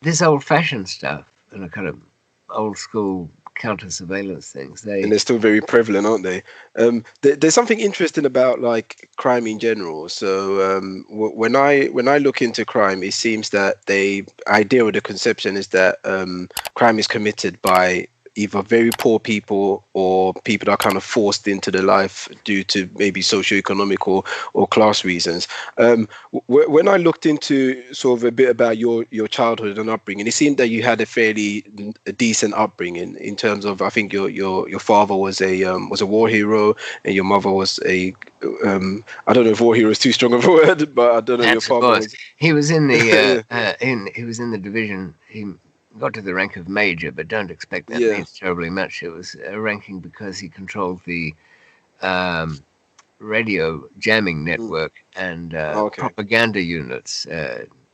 this old-fashioned stuff and a kind of old-school counter-surveillance things, And they're still very prevalent, aren't they? There's something interesting about like crime in general. So when I look into crime, it seems that the idea or the conception is that crime is committed by either very poor people or people that are kind of forced into the life due to maybe socioeconomic or class reasons. When I looked into sort of a bit about your childhood and upbringing, it seemed that you had a fairly decent upbringing in terms of, I think your father was a war hero and your mother was a I don't know if war hero is too strong of a word, but I don't know. That's Your father was. He was in the he was in the division. He got to the rank of major, but don't expect that means terribly much. It was a ranking because he controlled the radio jamming network and propaganda units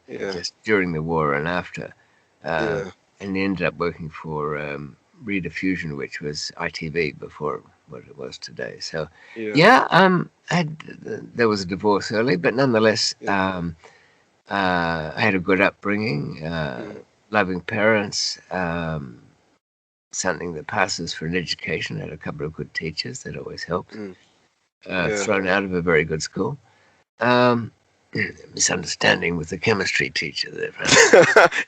just during the war and after. And he ended up working for Rediffusion, which was ITV before what it was today. So, there was a divorce early, but nonetheless, I had a good upbringing. Loving parents, something that passes for an education. Had a couple of good teachers that always helped. Thrown out of a very good school. Misunderstanding with the chemistry teacher there.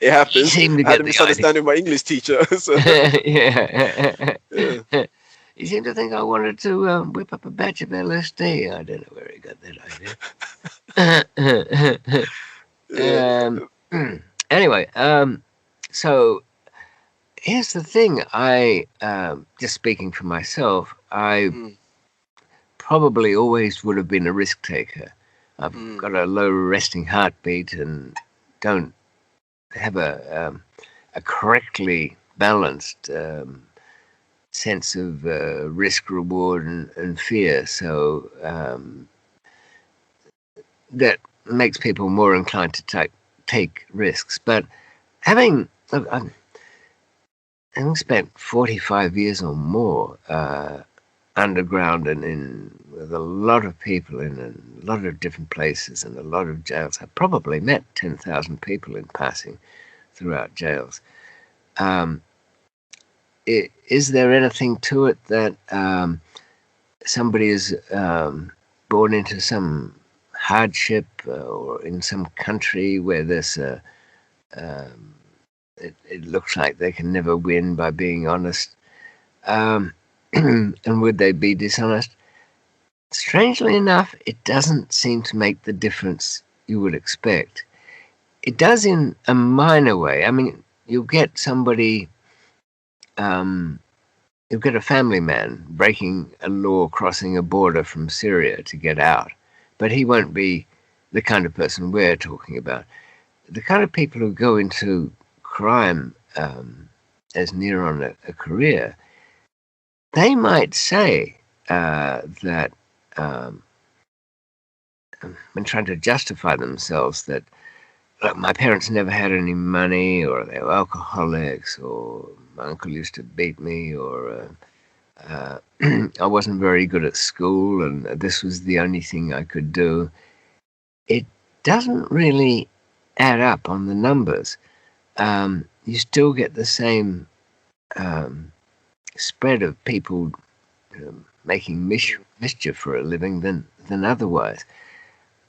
It happens. He seemed to I had get a misunderstanding with my English teacher. So. He seemed to think I wanted to whip up a batch of LSD. I don't know where he got that idea. Anyway, so here's the thing. I, just speaking for myself, I probably always would have been a risk taker. I've got a low resting heartbeat and don't have a correctly balanced sense of risk, reward, and fear. So that makes people more inclined to take risks. But having spent 45 years or more underground and with a lot of people in a lot of different places and a lot of jails, I probably met 10,000 people in passing throughout jails. Is there anything to it that somebody is born into some hardship or in some country where there's it looks like they can never win by being honest, and would they be dishonest? Strangely enough, it doesn't seem to make the difference you would expect. It does in a minor way. I mean, you'll get somebody, you'll get a family man breaking a law crossing a border from Syria to get out, but he won't be the kind of person we're talking about. The kind of people who go into crime as near on a career, they might say that when trying to justify themselves that, look, my parents never had any money, or they were alcoholics, or my uncle used to beat me, or I wasn't very good at school and this was the only thing I could do. It doesn't really add up on the numbers. You still get the same spread of people making mischief for a living than otherwise.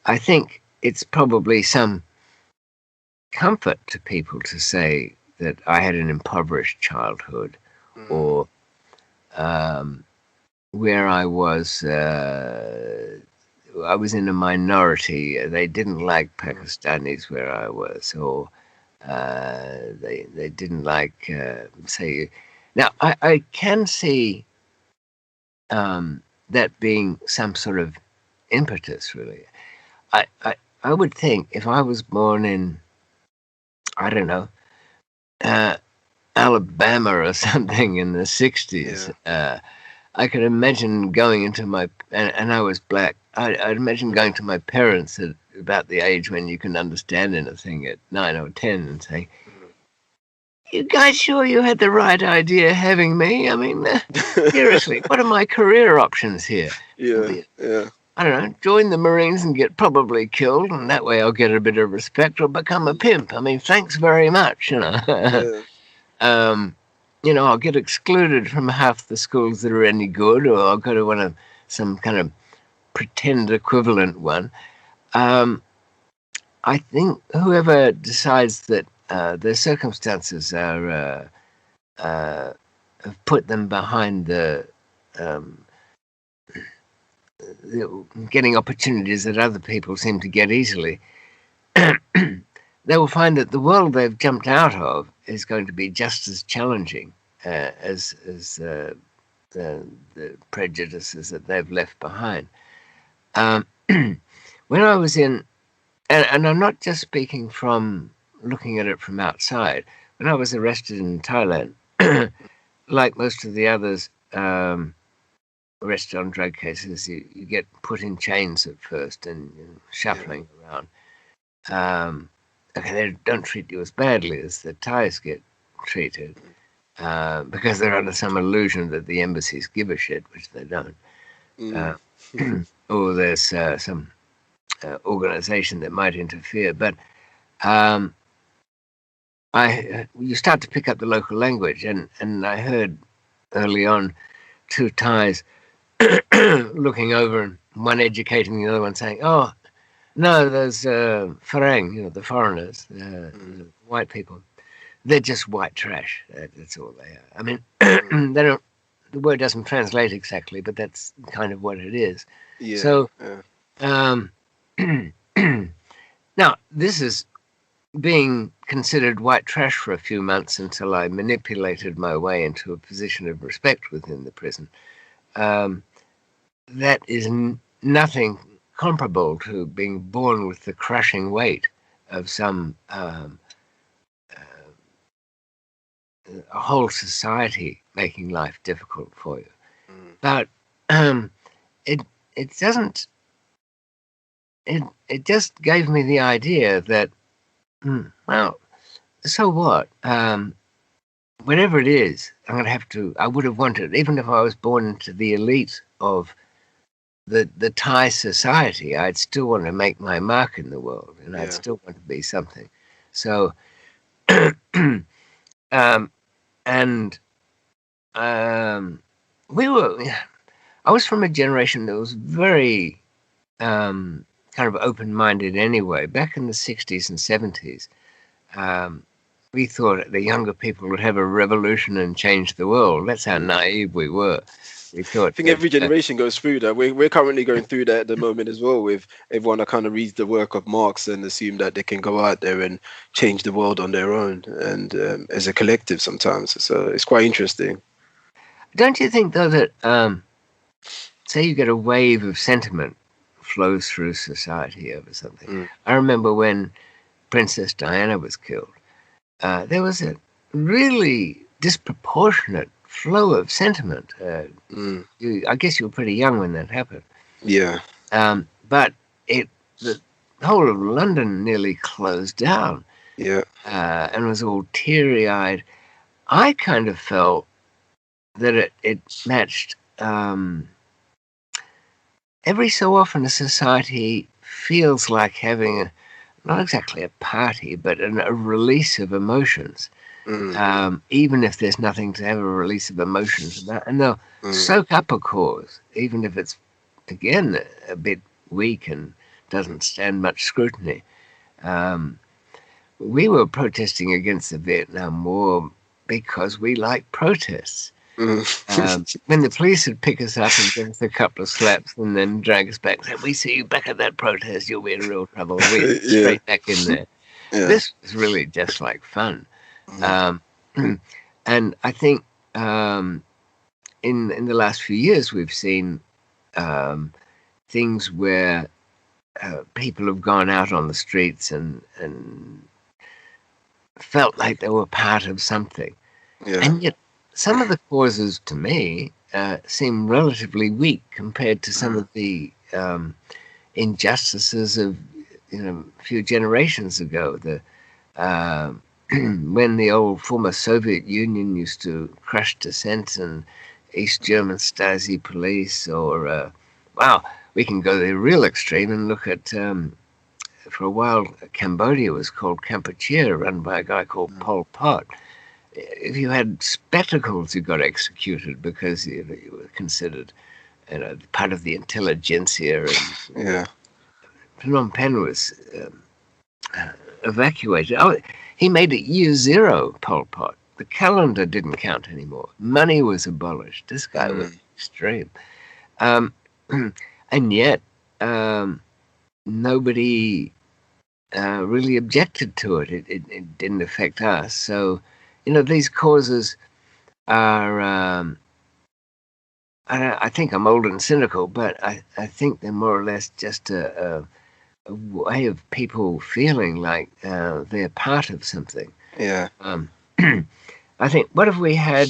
I think it's probably some comfort to people to say that I had an impoverished childhood, or where I was in a minority. They didn't like Pakistanis where I was, or they didn't like, say. Now, I can see that being some sort of impetus, really. I would think if I was born in, I don't know, Alabama or something in the 60s, I could imagine going into my, and I was black, I'd imagine going to my parents at about the age when you can understand anything at 9 or 10 and saying, you guys sure you had the right idea having me? I mean, seriously, what are my career options here? Yeah. I don't know, join the Marines and get probably killed, and that way I'll get a bit of respect, or become a pimp. I mean, thanks very much, Yeah. I'll get excluded from half the schools that are any good, or I'll go to some kind of pretend equivalent one. I think whoever decides that their circumstances have put them behind the getting opportunities that other people seem to get easily, they will find that the world they've jumped out of is going to be just as challenging as the prejudices that they've left behind. When I was in, and I'm not just speaking from looking at it from outside, when I was arrested in Thailand, like most of the others arrested on drug cases, you get put in chains at first and shuffling around. Okay, they don't treat you as badly as the Thais get treated, because they're under some illusion that the embassies give a shit, which they don't. Or there's some organization that might interfere. But you start to pick up the local language, and I heard early on two Thais looking over and one educating the other one, saying, "Oh, no, there's Farang, the foreigners, the white people. They're just white trash. That's all they are. I mean, they don't. The word doesn't translate exactly, but that's kind of what it is." Yeah. So, now this is being considered white trash for a few months until I manipulated my way into a position of respect within the prison. That is nothing comparable to being born with the crushing weight of some a whole society making life difficult for you. But it doesn't. It just gave me the idea that, well, so what? Whatever it is, I'm going to have to. I would have wanted, even if I was born into the elite of the Thai society, I'd still want to make my mark in the world, and I'd still want to be something. So, we were. I was from a generation that was very kind of open-minded anyway. Back in the 60s and 70s, we thought the younger people would have a revolution and change the world. That's how naive we were. We thought. I think every generation goes through that. We're currently going through that at the moment as well, with everyone that kind of reads the work of Marx and assume that they can go out there and change the world on their own and as a collective sometimes. So it's quite interesting. Don't you think, though, that say you get a wave of sentiment flows through society over something? I remember when Princess Diana was killed, there was a really disproportionate flow of sentiment. I guess you were pretty young when that happened. Yeah. But the whole of London nearly closed down. Yeah. And was all teary-eyed. I kind of felt that it matched. Every so often, a society feels like having not exactly a party, but a release of emotions. Even if there's nothing to have a release of emotions about, and they'll soak up a cause, even if it's again a bit weak and doesn't stand much scrutiny. We were protesting against the Vietnam War because we like protests. When the police would pick us up and give us a couple of slaps and then drag us back, say, "We see you back at that protest, you'll be in real trouble." We're straight back in there. This was really just like fun. And I think in the last few years we've seen things where people have gone out on the streets and felt like they were part of something. And yet some of the causes to me seem relatively weak compared to some of the injustices of a few generations ago. When the old former Soviet Union used to crush dissent and East German Stasi police, or we can go the real extreme and look at, for a while, Cambodia was called Kampuchea, run by a guy called Pol Pot. If you had spectacles, you got executed because you were considered, part of the intelligentsia. And Phnom Penh was evacuated. Oh, he made it year zero, Pol Pot. The calendar didn't count anymore. Money was abolished. This guy was extreme. And yet, nobody really objected to it. It didn't affect us. So, these causes are, I think I'm old and cynical, but I think they're more or less just a way of people feeling like they're part of something. Yeah. I think, what if we had,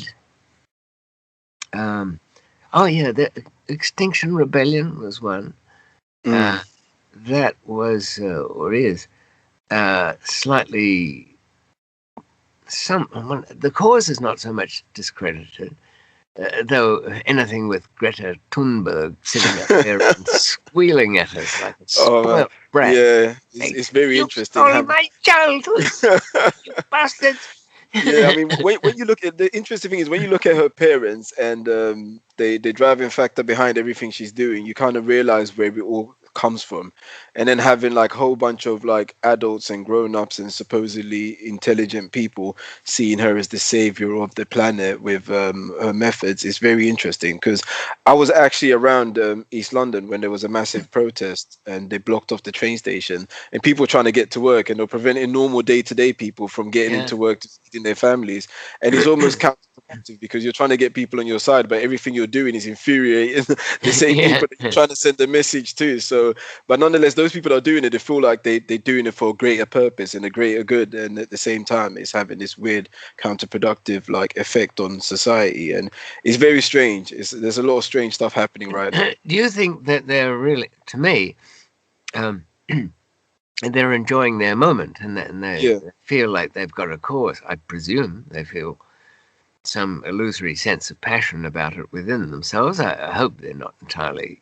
the Extinction Rebellion was one. That was, or is, slightly, the cause is not so much discredited, though anything with Greta Thunberg sitting up there and squealing at us like a spoiled brat. Yeah, it's very interesting. You stole my childhood, you bastards. Yeah, I mean, when you look at, the interesting thing is when you look at her parents and the driving factor behind everything she's doing, you kind of realize where it all comes from. And then having like a whole bunch of like adults and grown-ups and supposedly intelligent people seeing her as the savior of the planet with her methods is very interesting, because I was actually around East London when there was a massive protest and they blocked off the train station and people trying to get to work, and they're preventing normal day-to-day people from getting into work to feed in their families. And it's almost counterproductive because you're trying to get people on your side, but everything you're doing is infuriating the same people that you're trying to send a message to. So, but nonetheless, those people are doing it, they feel like they're doing it for a greater purpose and a greater good, and at the same time it's having this weird counterproductive like effect on society, and it's very strange. There's a lot of strange stuff happening right now. Do you think that they're really, to me, they're enjoying their moment, and they feel like they've got a cause? I presume they feel some illusory sense of passion about it within themselves. I hope they're not entirely,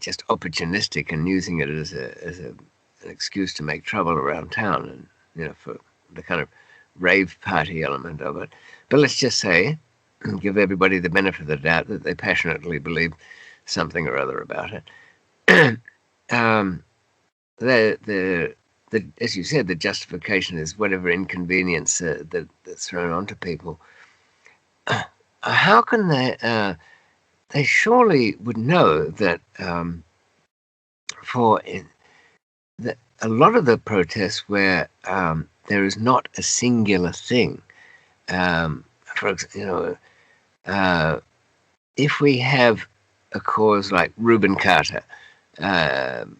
just opportunistic and using it as an excuse to make trouble around town, and for the kind of rave party element of it. But let's just say, give everybody the benefit of the doubt that they passionately believe something or other about it. As you said, the justification is whatever inconvenience that's thrown onto people. How can they? They surely would know that a lot of the protests where there is not a singular thing. For example, if we have a cause like Reuben Carter, and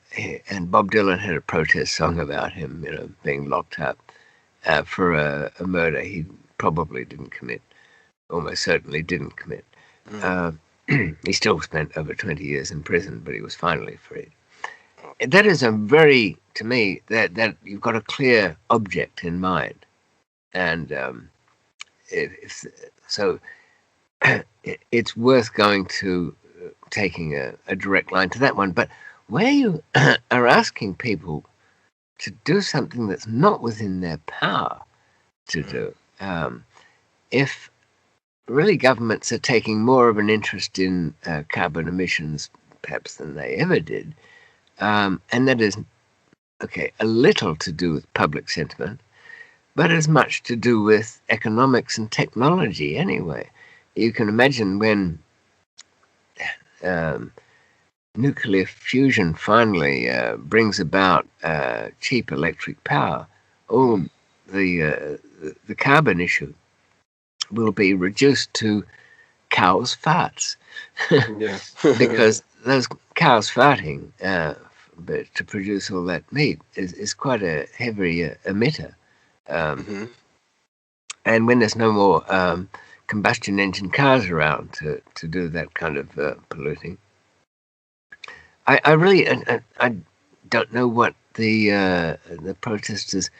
Bob Dylan had a protest song about him, being locked up for a murder he probably didn't commit, almost certainly didn't commit. He still spent over 20 years in prison, but he was finally freed. That is to me, that you've got a clear object in mind. And it's worth going to taking a direct line to that one. But where you are asking people to do something that's not within their power to do, if really governments are taking more of an interest in carbon emissions perhaps than they ever did, and that is a little to do with public sentiment, but as much to do with economics and technology anyway. You can imagine when nuclear fusion finally brings about cheap electric power, all the carbon issue will be reduced to cows' farts. Because those cows farting to produce all that meat is quite a heavy emitter. And when there's no more combustion engine cars around to do that kind of polluting, I really I don't know what the protesters.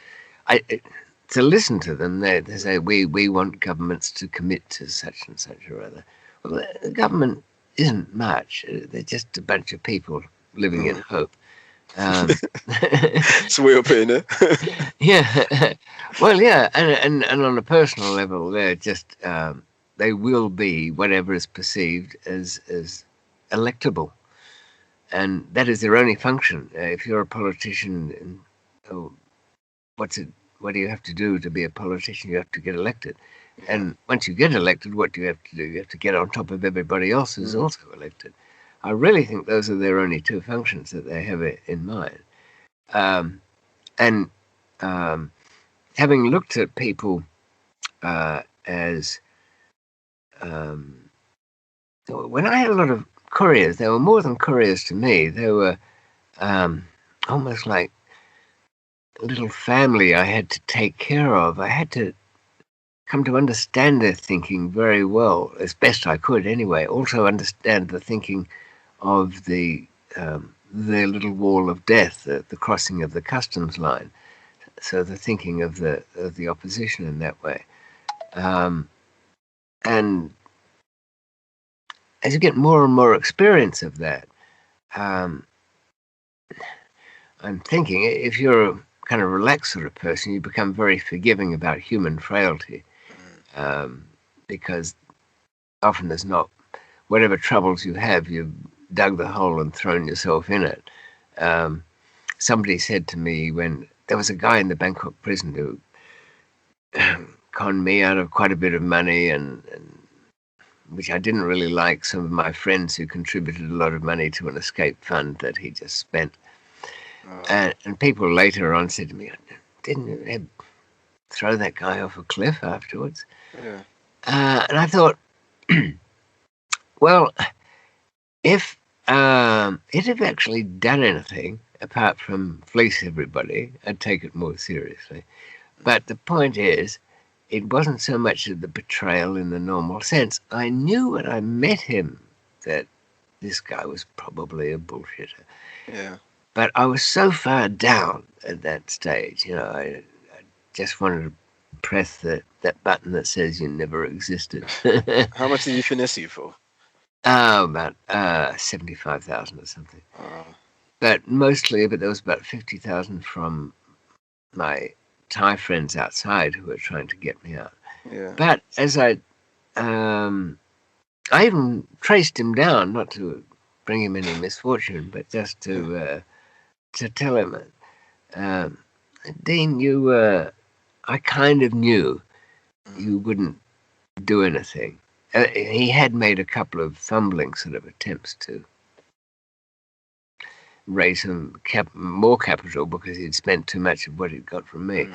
To listen to them, they say we want governments to commit to such and such or other. Well, the government isn't much. They're just a bunch of people living in hope. That's the way of putting it. Yeah. Well, yeah, and on a personal level, they're just they will be whatever is perceived as electable, and that is their only function. If you're a politician, oh, what do you have to do to be a politician? You have to get elected. And once you get elected, what do you have to do? You have to get on top of everybody else who's also elected. I really think those are their only two functions that they have in mind. And having looked at people as when I had a lot of couriers, they were more than couriers to me. They were almost like a little family I had to take care of. I had to come to understand their thinking very well, as best I could anyway. Also understand the thinking of their little wall of death, the crossing of the customs line. So the thinking of the opposition in that way. And as you get more and more experience of that, I'm thinking if you're a kind of relaxed sort of person, you become very forgiving about human frailty, because often there's not, whatever troubles you have, you've dug the hole and thrown yourself in it. Somebody said to me, when there was a guy in the Bangkok prison who conned me out of quite a bit of money, and which I didn't really like, some of my friends who contributed a lot of money to an escape fund that he just spent. And people later on said to me, didn't you throw that guy off a cliff afterwards? Yeah. And I thought, well, if it had actually done anything apart from fleece everybody, I'd take it more seriously. But the point is, it wasn't so much of the betrayal in the normal sense. I knew when I met him that this guy was probably a bullshitter. Yeah. But I was so far down at that stage, I just wanted to press that button that says you never existed. How much did you finesse you for? About 75,000 or something. But there was about 50,000 from my Thai friends outside who were trying to get me out. Yeah. But as I even traced him down, not to bring him any misfortune, but just to tell him, Dean, I kind of knew you wouldn't do anything. He had made a couple of fumbling sort of attempts to raise some more capital because he'd spent too much of what he'd got from me.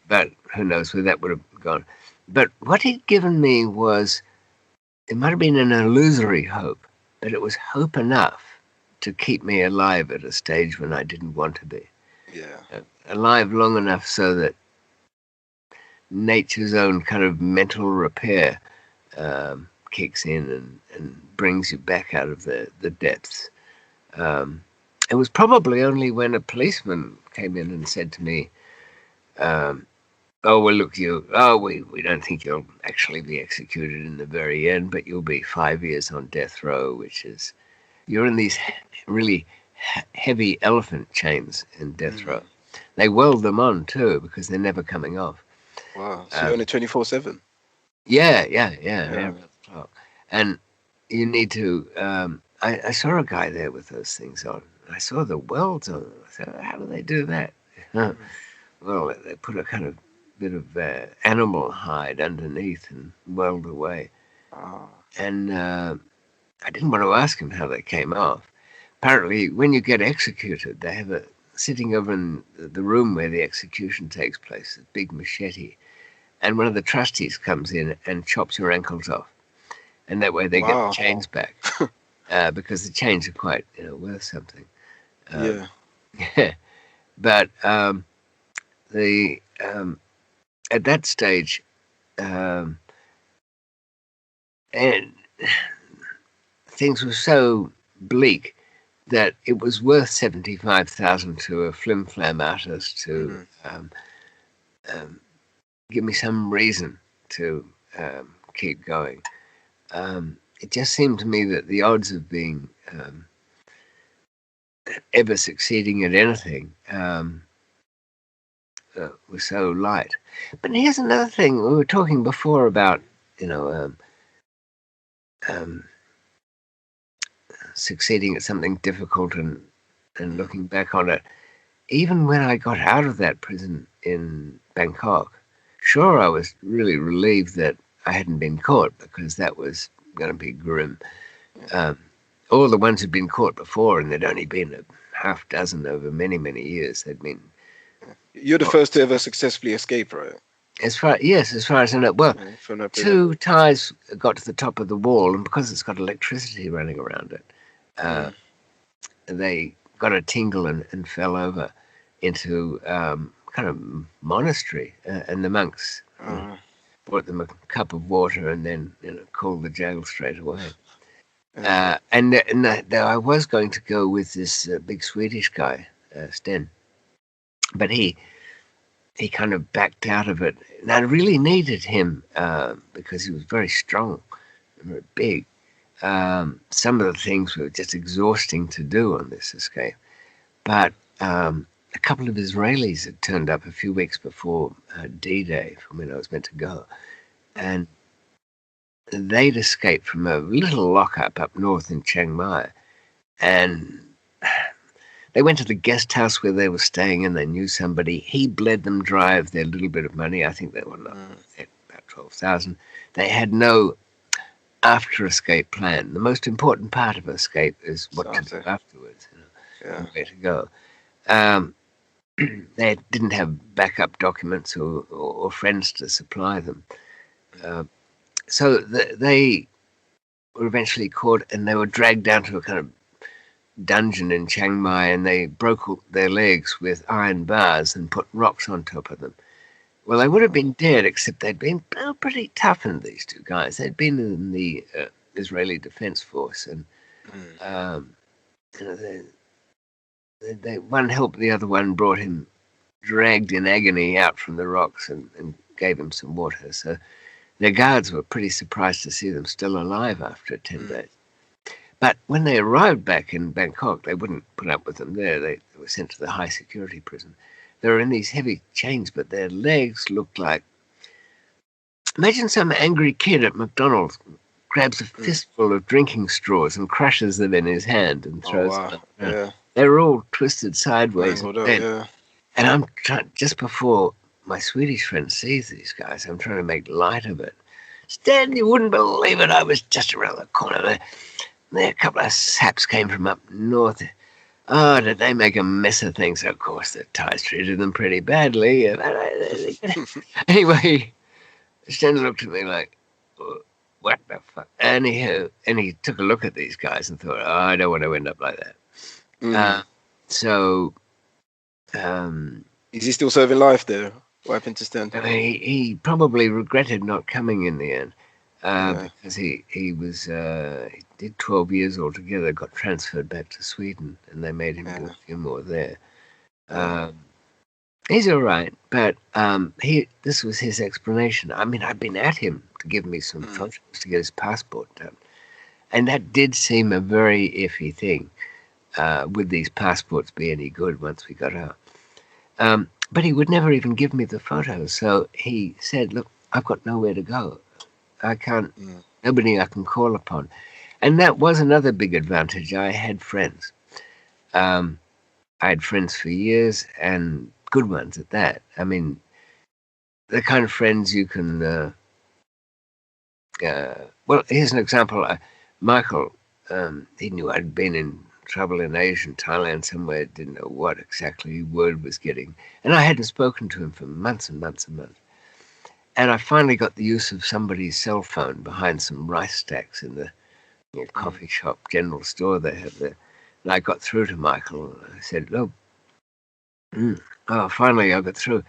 But who knows where that would have gone. But what he'd given me was, it might have been an illusory hope, but it was hope enough to keep me alive at a stage when I didn't want to be. Yeah. Alive long enough so that nature's own kind of mental repair kicks in and brings you back out of the depths. It was probably only when a policeman came in and said to me, oh, well, look, we don't think you'll actually be executed in the very end, but you'll be 5 years on death row, which is, you're in these really heavy elephant chains in death row. They weld them on too because they're never coming off. Wow. So you're on it 24/7? Yeah. And you need to, I saw a guy there with those things on. I saw the welds on them. I said, how do they do that? Well, they put a kind of bit of animal hide underneath and weld away. And I didn't want to ask him how they came off. Apparently, when you get executed, they have sitting over in the room where the execution takes place, a big machete. And one of the trustees comes in and chops your ankles off. And that way they get the chains back. Because the chains are quite, worth something. Yeah. But at that stage, and things were so bleak that it was worth 75,000 to a flim-flam artist to give me some reason to keep going. it just seemed to me that the odds of being ever succeeding at anything were so light. But here's another thing. We were talking before about, succeeding at something difficult and looking back on it. Even when I got out of that prison in Bangkok, sure, I was really relieved that I hadn't been caught, because that was going to be grim. All the ones who'd been caught before, and there'd only been a half dozen over many, many years, they'd been... You're the first to ever successfully escape, right? As far as I know. Well, two Thais got to the top of the wall, and because it's got electricity running around it, they got a tingle and fell over into kind of monastery, and the monks brought them a cup of water and then called the jail straight away. And I was going to go with this big Swedish guy, Sten, but he kind of backed out of it. And I really needed him because he was very strong and very big. Some of the things were just exhausting to do on this escape. But a couple of Israelis had turned up a few weeks before D-Day, from when I was meant to go. And they'd escaped from a little lockup up north in Chiang Mai. And they went to the guest house where they were staying, and they knew somebody. He bled them dry of their little bit of money. I think they were about 12,000. They had no after-escape plan. The most important part of escape is what to do afterwards, where to go. They didn't have backup documents or friends to supply them. So they were eventually caught, and they were dragged down to a kind of dungeon in Chiang Mai, and they broke their legs with iron bars and put rocks on top of them. Well, they would have been dead, except they'd been pretty toughened, these two guys. They'd been in the Israeli Defense Force, and they one helped the other one, brought him dragged in agony out from the rocks and gave him some water. So their guards were pretty surprised to see them still alive after 10 days. But when they arrived back in Bangkok, they wouldn't put up with them there. They were sent to the high security prison. They were in these heavy chains, but their legs looked like... Imagine some angry kid at McDonald's grabs a fistful of drinking straws and crushes them in his hand and throws them around. Yeah. They were all twisted sideways. And I'm just before my Swedish friend sees these guys, I'm trying to make light of it. Stan, you wouldn't believe it. I was just around the corner there. A couple of saps came from up north. Oh, did they make a mess of things? Of course, the Thais treated them pretty badly. Anyway, Stan looked at me like, what the fuck? And he took a look at these guys and thought, oh, I don't want to end up like that. Is he still serving life there? What happened to Stan? He probably regretted not coming in the end, because he was he did 12 years altogether, got transferred back to Sweden, and they made him do a few more there. He's all right, but this was his explanation. I mean, I'd been at him to give me some photos to get his passport done, and that did seem a very iffy thing. Would these passports be any good once we got out? But he would never even give me the photos. So he said, look, I've got nowhere to go. I can't, nobody I can call upon. And that was another big advantage. I had friends. I had friends for years, and good ones at that. I mean, the kind of friends you can, well, here's an example. Michael, he knew I'd been in trouble in Asia and Thailand somewhere, didn't know what exactly word was getting. And I hadn't spoken to him for months and months and months. And I finally got the use of somebody's cell phone behind some rice stacks in the coffee shop, general store they have there. And I got through to Michael, and I said, look, finally I got through.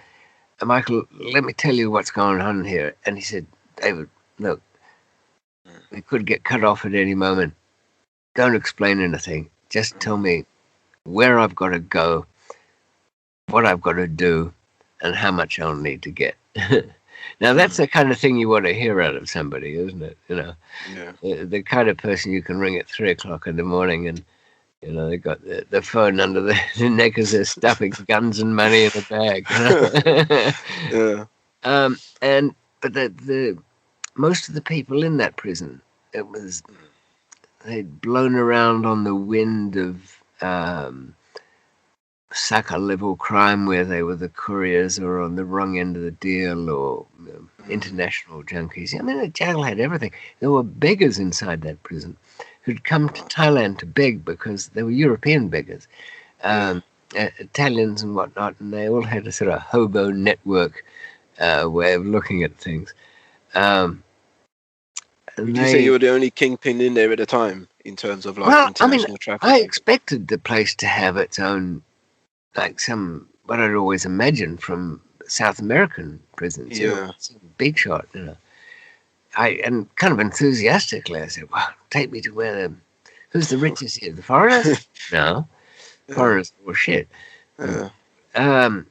Michael, let me tell you what's going on here. And he said, David, look, we could get cut off at any moment. Don't explain anything. Just tell me where I've got to go, what I've got to do, and how much I'll need to get. Now that's the kind of thing you want to hear out of somebody, isn't it? Yeah. The kind of person you can ring at 3 o'clock in the morning and they got the phone under the neck as they're stuffing guns and money in a bag. Yeah. But the most of the people in that prison, they'd blown around on the wind of sucker level crime, where they were the couriers or on the wrong end of the deal, or international junkies. I mean, the jail had everything. There were beggars inside that prison who'd come to Thailand to beg because they were European beggars, Italians and whatnot, and they all had a sort of hobo network way of looking at things. Would you say you were the only kingpin in there at the time in terms of international trafficking? I expected the place to have its own, like what I'd always imagined from South American prisons. Some big shot, and kind of enthusiastically I said, "Well, take me to who's the richest here? The foreigners? No, foreigners were shit. There's some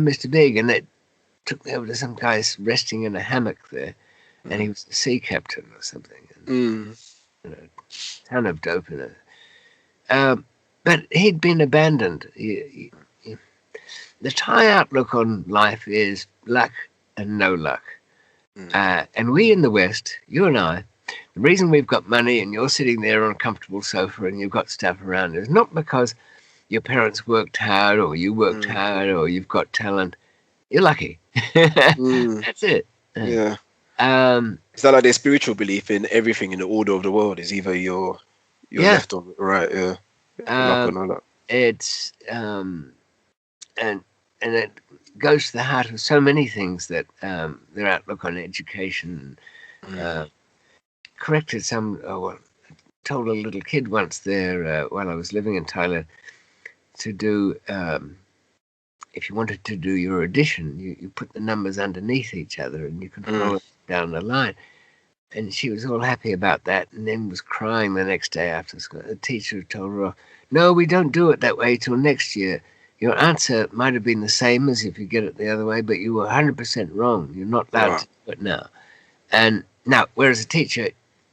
Mr. Big," and they took me over to some guys resting in a hammock there, and he was a sea captain or something. And, ton of dope in it. But he'd been abandoned. The Thai outlook on life is luck and no luck. And we in the West, you and I, the reason we've got money and you're sitting there on a comfortable sofa and you've got stuff around is not because your parents worked hard or you worked hard or you've got talent. You're lucky. That's it. Yeah. Is that like their spiritual belief in everything in the order of the world is either you're left or right? Yeah. Luck or no luck. It's and it goes to the heart of so many things, that their outlook on education. Corrected told a little kid once there while I was living in Thailand to do, if you wanted to do your addition, you put the numbers underneath each other and you can follow it down the line. And she was all happy about that, and then was crying the next day after school. The teacher told her, "No, we don't do it that way till next year. Your answer might have been the same as if you get it the other way, but you were 100% wrong. You're not allowed to do it now." And now, whereas a teacher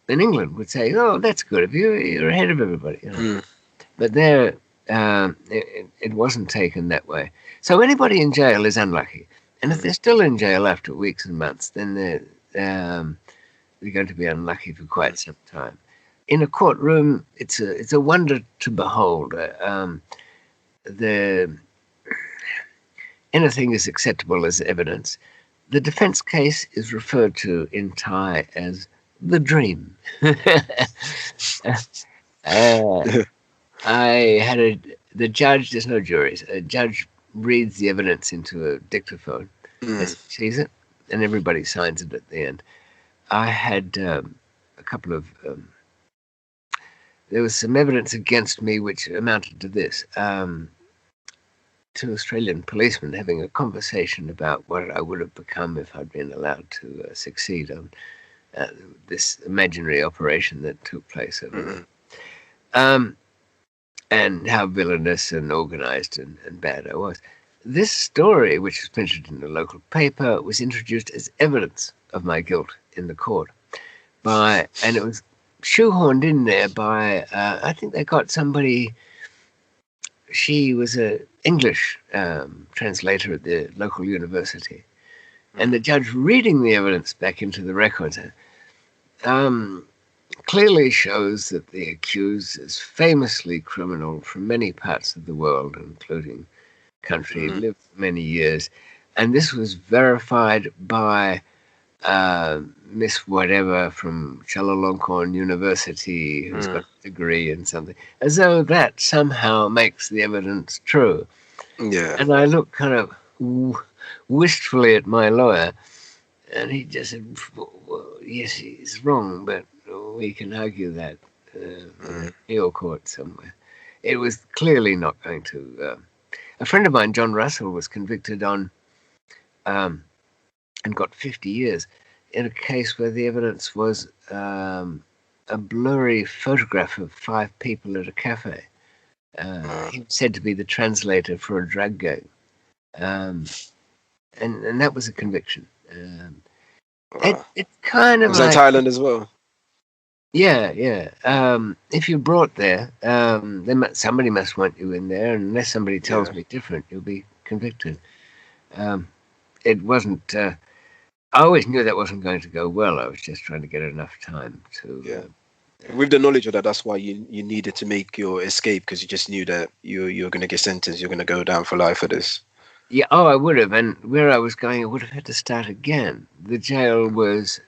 in England would say, "Oh, that's good of you. You're ahead of everybody." But there, it wasn't taken that way. So anybody in jail is unlucky, and if they're still in jail after weeks and months, then they're going to be unlucky for quite some time. In a courtroom, it's a wonder to behold. Anything is acceptable as evidence. The defense case is referred to in Thai as the dream. The judge, there's no juries. A judge reads the evidence into a dictaphone as he sees it, and everybody signs it at the end. I had a couple of... there was some evidence against me which amounted to this. Two Australian policemen having a conversation about what I would have become if I'd been allowed to succeed on this imaginary operation that took place over there. And how villainous and organised and bad I was. This story, which was printed in the local paper, was introduced as evidence of my guilt in the court. And it was shoehorned in there by, I think they got somebody, she was an English translator at the local university. And the judge reading the evidence back into the records clearly shows that the accused is famously criminal from many parts of the world, including country, lived for many years. And this was verified by Miss whatever from Chulalongkorn University, who's got a degree in something, as though that somehow makes the evidence true. Yeah. And I looked kind of wistfully at my lawyer, and he just said, well, yes, he's wrong, but we can argue that in a appeal court somewhere. It was clearly not going to... a friend of mine, John Russell, was convicted on and got 50 years in a case where the evidence was a blurry photograph of 5 people at a cafe. He was said to be the translator for a drug gang. and that was a conviction. Wow. It's kind of Was that like, Thailand as well? yeah. If you're brought there, somebody must want you in there, and unless somebody tells me different, you'll be convicted. It wasn't. I always knew that wasn't going to go well. I was just trying to get enough time to. With the knowledge of that, that's why you needed to make your escape, because you just knew that you're going to get sentenced. You're going to go down for life for this. Yeah. Oh, I would have, and where I was going, I would have had to start again. The jail was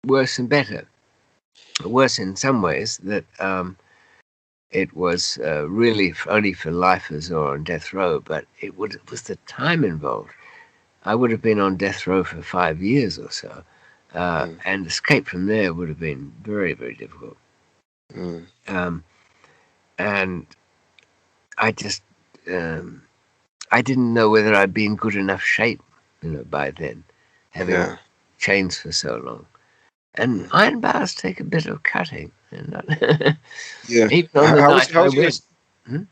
worse and better. Worse in some ways, that it was really only for lifers or on death row, but it was the time involved. I would have been on death row for 5 years or so, and escape from there would have been very, very difficult. And I just, I didn't know whether I'd be in good enough shape, by then, having chains for so long. And iron bars take a bit of cutting. Even on the night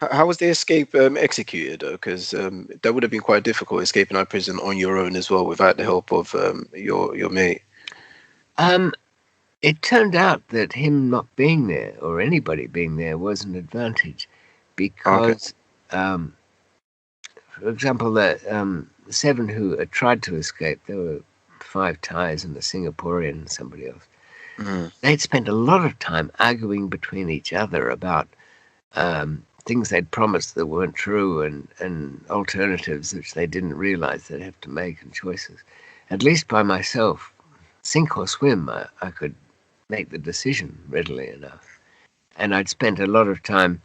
how was the escape executed, though? Because that would have been quite difficult, escaping out of prison on your own as well, without the help of your mate. It turned out that him not being there, or anybody being there, was an advantage, because, for example, the 7 who had tried to escape, there were 5 Thais and a Singaporean and somebody else. They'd spent a lot of time arguing between each other about things they'd promised that weren't true, and alternatives which they didn't realize they'd have to make, and choices. At least by myself, sink or swim, I could make the decision readily enough. And I'd spent a lot of time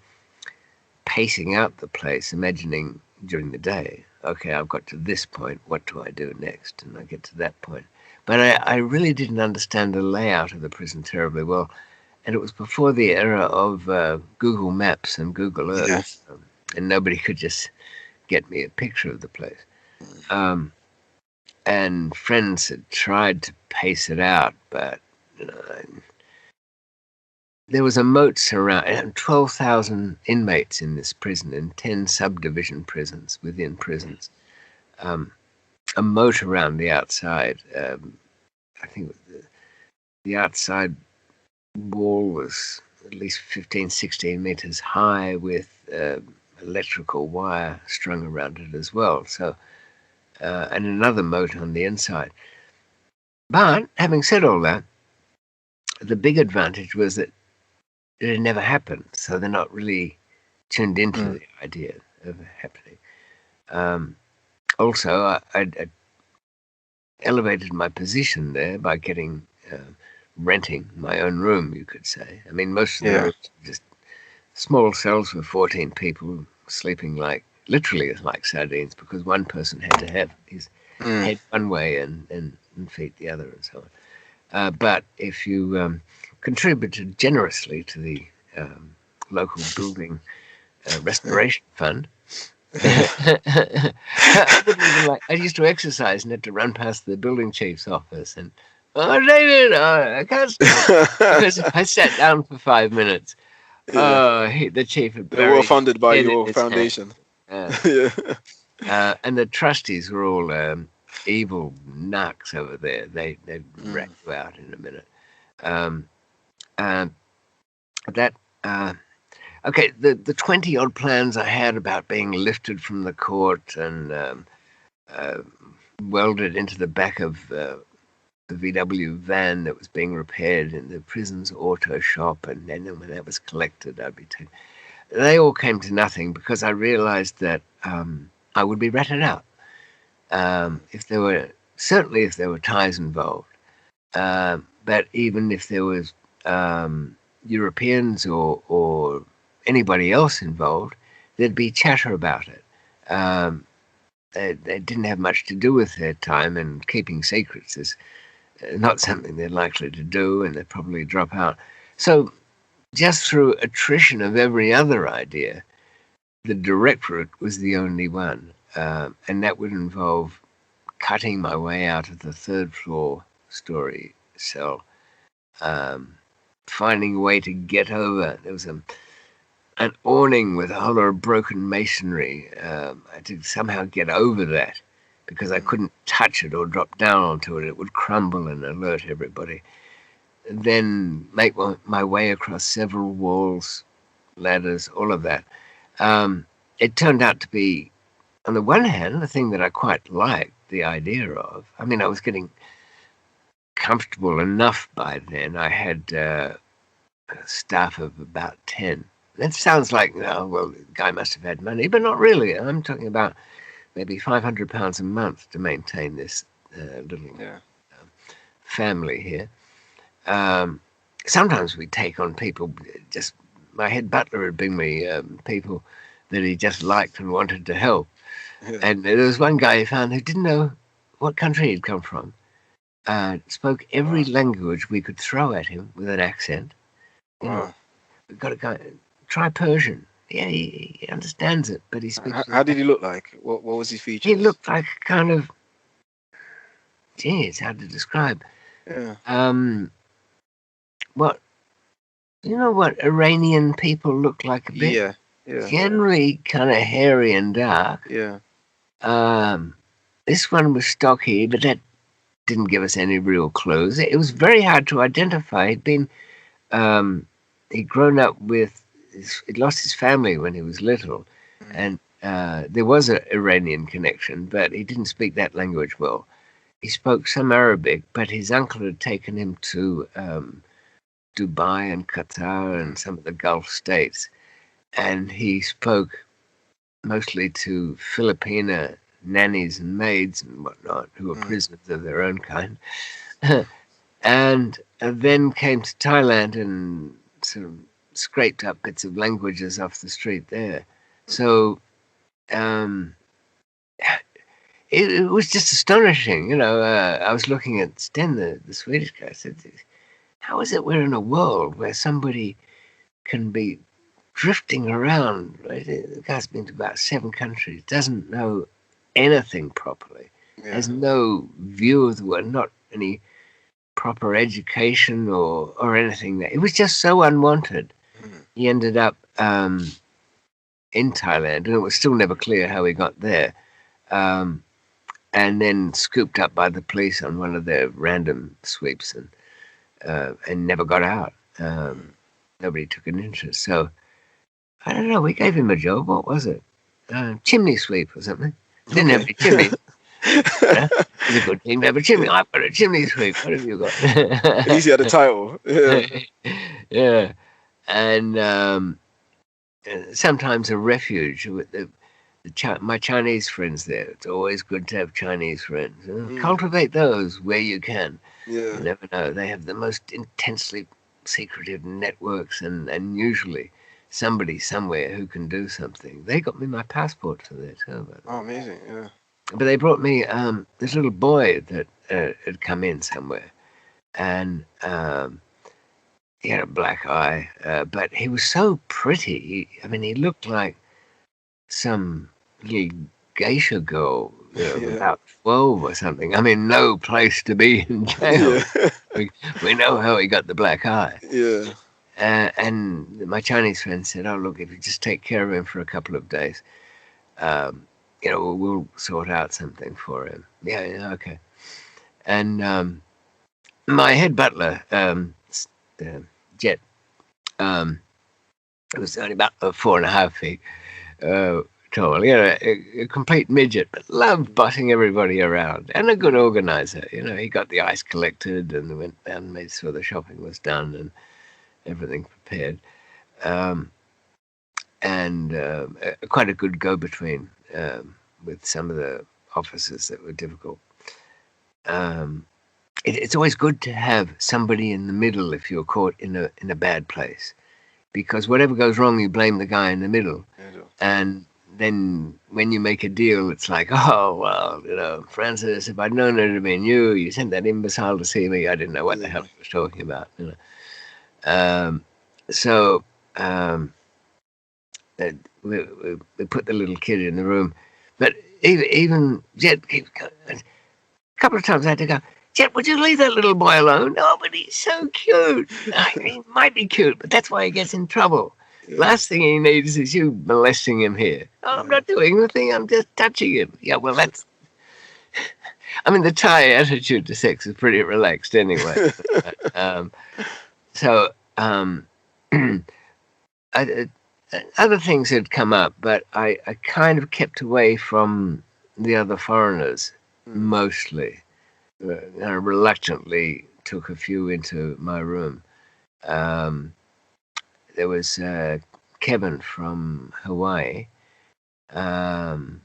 pacing out the place, imagining during the day, okay, I've got to this point, what do I do next? And I get to that point. But I really didn't understand the layout of the prison terribly well. And it was before the era of Google Maps and Google Earth. And nobody could just get me a picture of the place. And friends had tried to pace it out, but there was a moat surround 12,000 inmates in this prison, in 10 subdivision prisons within prisons. A moat around the outside. I think the outside wall was at least 15, 16 meters high, with electrical wire strung around it as well. So, and another moat on the inside. But having said all that, the big advantage was that it had never happened, so they're not really tuned into the idea of it happening. Also, I elevated my position there by renting my own room, you could say. I mean, most of the rooms were just small cells for 14 people, sleeping literally like sardines, because one person had to have his head one way and feet the other, and so on. But if you contributed generously to the local building restoration fund, I used to exercise and had to run past the building chief's office and, oh, David, I can't stop. Because I sat down for 5 minutes. The chief had They were funded by your foundation. And the trustees were all evil narcs over there. They'd rat you out in a minute. Okay, the 20-odd plans I had about being lifted from the court and welded into the back of the VW van that was being repaired in the prison's auto shop, and then when that was collected, I'd be taken. They all came to nothing, because I realized that I would be ratted out if there were Thais involved. But even if there was Europeans or anybody else involved, there'd be chatter about it. They didn't have much to do with their time, and keeping secrets is not something they're likely to do, and they'd probably drop out. So just through attrition of every other idea, the direct route was the only one, and that would involve cutting my way out of the 3rd floor story cell, finding a way to get over. There was an awning with a whole lot of broken masonry. I had to somehow get over that because I couldn't touch it or drop down onto it. It would crumble and alert everybody. And then make my way across several walls, ladders, all of that. It turned out to be, on the one hand, the thing that I quite liked the idea of. I mean, I was getting comfortable enough by then. I had a staff of about 10. That sounds like, oh, well, the guy must have had money, but not really. I'm talking about maybe £500 a month to maintain this little family here. Sometimes we take on people, just my head butler would bring me people that he just liked and wanted to help. Yeah. And there was one guy he found who didn't know what country he'd come from. Spoke every language we could throw at him with an accent. You know, we've got to go try Persian. Yeah, he understands it, but he speaks. How did he look like? What was his features? He looked like kind of. Gee, it's hard to describe. Yeah. What? You know what Iranian people look like a bit? Yeah. Generally kind of hairy and dark. Yeah. This one was stocky, but that didn't give us any real clues. It was very hard to identify. He'd been, he'd grown up with, he'd lost his family when he was little, and there was an Iranian connection, but he didn't speak that language well. He spoke some Arabic, but his uncle had taken him to Dubai and Qatar and some of the Gulf states, and he spoke mostly to Filipina nannies and maids and whatnot who were prisoners of their own kind, and then came to Thailand and sort of scraped up bits of languages off the street there. So it was just astonishing. You know, I was looking at Sten, the Swedish guy. I said, how is it we're in a world where somebody can be drifting around? Right? The guy's been to about 7 countries, doesn't know anything properly, has no view of the world, not any proper education or anything. It was just so unwanted. He ended up in Thailand, and it was still never clear how he got there, and then scooped up by the police on one of their random sweeps and never got out. Nobody took an interest. So I don't know, we gave him a job. What was it? Chimney sweep or something. Didn't have any chimney. It's a good thing to have a chimney. I've got a chimney sweep. What have you got? At least he had a title. Yeah. And sometimes a refuge with my Chinese friends there. It's always good to have Chinese friends. Cultivate those where you can. Yeah. You never know. They have the most intensely secretive networks and usually somebody somewhere who can do something. They got me my passport for there too. Oh, amazing! Yeah. But they brought me this little boy that had come in somewhere, and he had a black eye, but he was so pretty. He looked like some little geisha girl, about 12 or something. No place to be in jail. Yeah. We know how he got the black eye. Yeah. And my Chinese friend said, "Oh, look, if you just take care of him for a couple of days, we'll sort out something for him." Yeah, okay. And my head butler, Jet, it was only about 4.5 feet tall. A complete midget, but loved bossing everybody around, and a good organizer. He got the ice collected and went down and made sure the shopping was done and everything prepared, and quite a good go-between with some of the officers that were difficult. It's always good to have somebody in the middle if you're caught in a bad place, because whatever goes wrong, you blame the guy in the middle, and then when you make a deal, it's like, oh, well, Francis, if I'd known it would have been you, you sent that imbecile to see me, I didn't know what the hell he was talking about, So we put the little kid in the room, but even Jet, a couple of times I had to go, Jet, would you leave that little boy alone? Oh, but he's so cute. He might be cute, but that's why he gets in trouble. Yeah. Last thing he needs is you molesting him here. Oh, I'm not doing anything, I'm just touching him. Yeah, well, that's I mean, the Thai attitude to sex is pretty relaxed anyway. So I, other things had come up, but I kind of kept away from the other foreigners mostly. I reluctantly took a few into my room. There was Kevin from Hawaii, and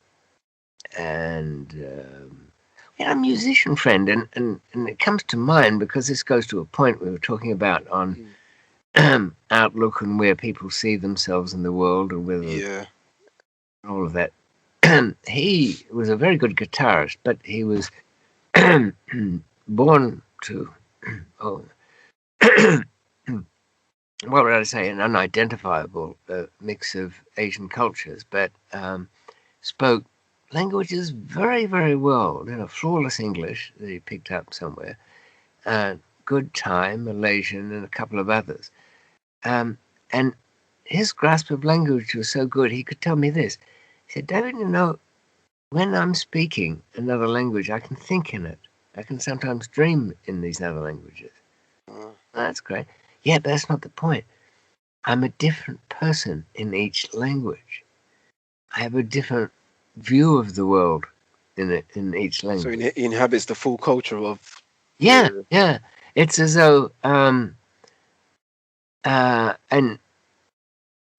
a musician friend, and it comes to mind because this goes to a point we were talking about on outlook and where people see themselves in the world and whether all of that. He was a very good guitarist, but he was born to what would I say, an unidentifiable mix of Asian cultures, but spoke languages very, very well. Flawless English that he picked up somewhere, good Thai, Malaysian, and a couple of others. And his grasp of language was so good, he could tell me this. He said, David, when I'm speaking another language, I can think in it. I can sometimes dream in these other languages. That's great. Yeah, but that's not the point. I'm a different person in each language. I have a different view of the world in each language. So he inhabits the full culture of... Yeah. It's as though... and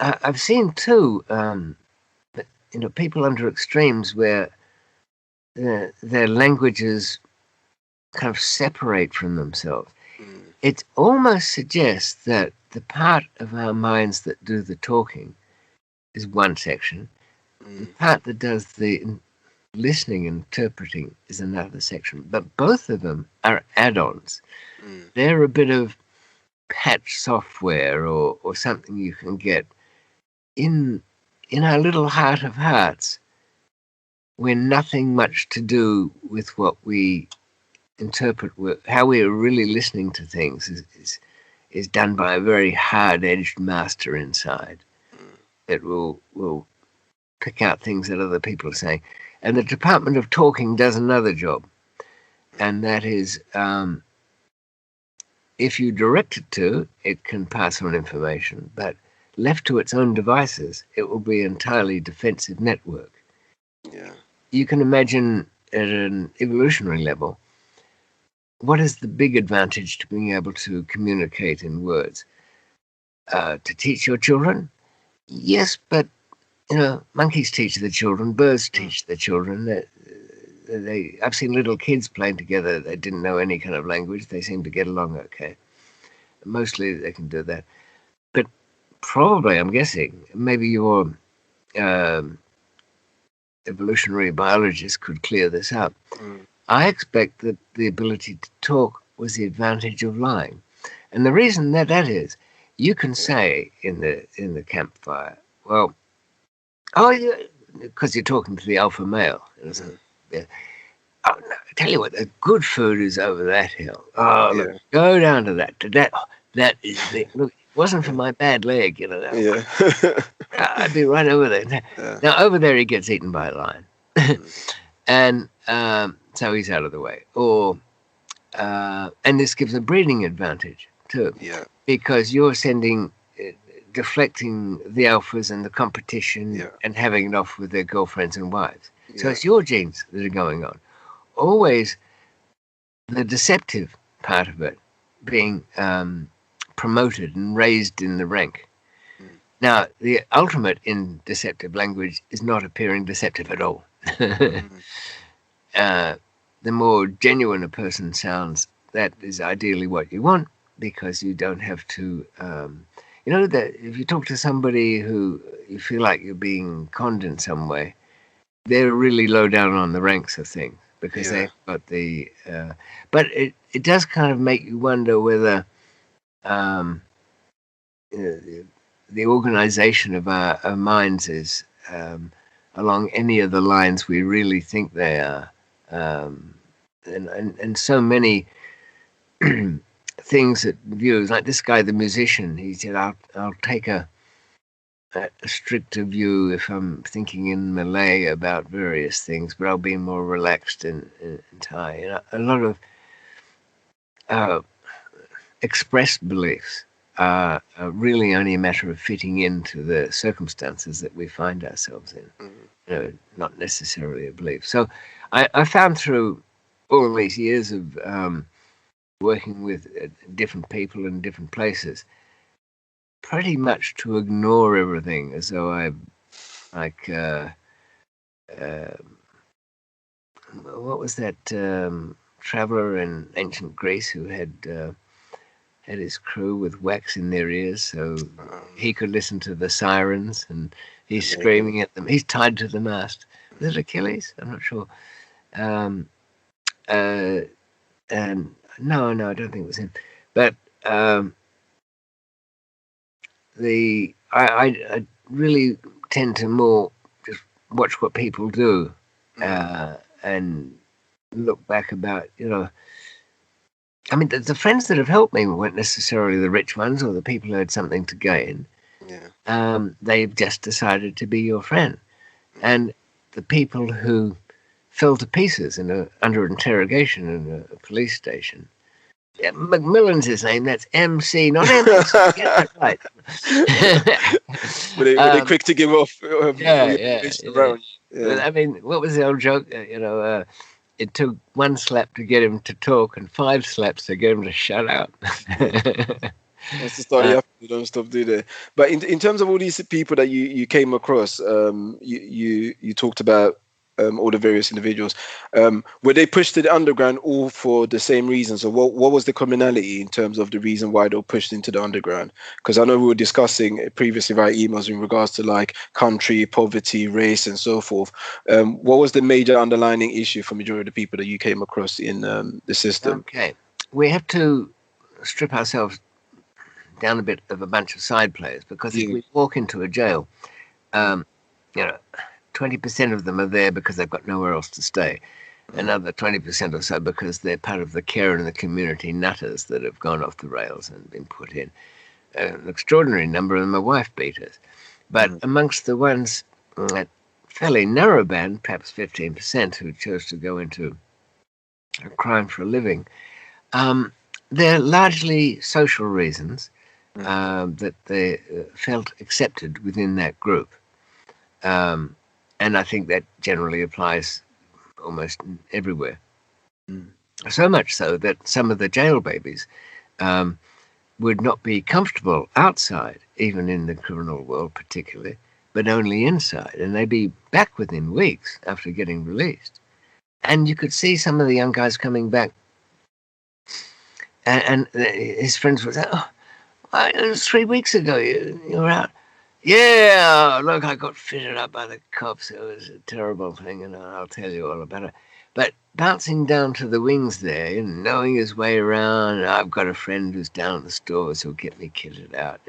I've seen too, people under extremes where their languages kind of separate from themselves. It almost suggests that the part of our minds that do the talking is one section. The part that does the listening and interpreting is another section. But both of them are add-ons. They're a bit of patch software or something you can get in our little heart of hearts, where nothing much to do with what we interpret, how we are really listening to things is done by a very hard-edged master inside that will pick out things that other people are saying. And the Department of Talking does another job, and that is if you direct it to, it can pass on information, but left to its own devices, it will be an entirely defensive network. Yeah. You can imagine at an evolutionary level, what is the big advantage to being able to communicate in words? To teach your children? Yes, but monkeys teach their children, birds teach their children. I've seen little kids playing together. They didn't know any kind of language. They seem to get along okay. Mostly they can do that. But probably, I'm guessing, maybe your evolutionary biologist could clear this up. I expect that the ability to talk was the advantage of lying. And the reason that is, you can say in the campfire, well, because you're talking to the alpha male. Yeah. Oh, no, I tell you what, the good food is over that hill. Oh, look, go down to that. That is the look. It wasn't for my bad leg, I'd be right over there. Now over there, he gets eaten by a lion, and so he's out of the way. And this gives a breeding advantage too, because you're deflecting the alphas and the competition and having it off with their girlfriends and wives. So it's your genes that are going on. Always the deceptive part of it being promoted and raised in the rank. Now, the ultimate in deceptive language is not appearing deceptive at all. The more genuine a person sounds, that is ideally what you want, because you don't have to... that if you talk to somebody who you feel like you're being conned in some way, they're really low down on the ranks of things, because they've got the... but it does kind of make you wonder whether the organization of our minds is along any of the lines we really think they are. And so many things that views, like this guy, the musician, he said, I'll take a a stricter view if I'm thinking in Malay about various things, but I'll be more relaxed in Thai. You know, a lot of expressed beliefs are really only a matter of fitting into the circumstances that we find ourselves in. You know, not necessarily a belief. So I found through all these years of working with different people in different places, pretty much to ignore everything as though I like what was that traveler in ancient Greece who had his crew with wax in their ears so he could listen to the sirens, and he's screaming at them. He's tied to the mast. Was it Achilles? I'm not sure. And no, I don't think it was him. But I really tend to more just watch what people do and look back about, you know. I mean, the friends that have helped me weren't necessarily the rich ones or the people who had something to gain. Yeah. They've just decided to be your friend. And the people who fell to pieces under interrogation in a police station. Yeah, McMillan's his name. That's MC, not MC. Get that right. were they quick to give off? Yeah. Yeah. I mean, what was the old joke? It took one slap to get him to talk and 5 slaps to get him to shut up. That's the story. You don't stop doing it. But in terms of all these people that you came across, you talked about all the various individuals. Were they pushed to the underground all for the same reasons, or what was the commonality in terms of the reason why they were pushed into the underground? Because I know we were discussing previously via emails in regards to like country, poverty, race, and so forth. What was the major underlying issue for majority of the people that you came across in the system? Okay, we have to strip ourselves down a bit of a bunch of side players, because if we walk into a jail, 20% of them are there because they've got nowhere else to stay. Another 20% or so because they're part of the care and the community nutters that have gone off the rails and been put in. An extraordinary number of them are wife beaters. But amongst the ones, that fairly narrow band, perhaps 15%, who chose to go into a crime for a living, they're largely social reasons that they felt accepted within that group. And I think that generally applies almost everywhere. So much so that some of the jail babies would not be comfortable outside, even in the criminal world particularly, but only inside. And they'd be back within weeks after getting released. And you could see some of the young guys coming back. And his friends would say, it was 3 weeks ago you were out. Yeah, look, I got fitted up by the cops. It was a terrible thing, and I'll tell you all about it. But bouncing down to the wings there, knowing his way around, I've got a friend who's down at the stores who'll get me kitted out,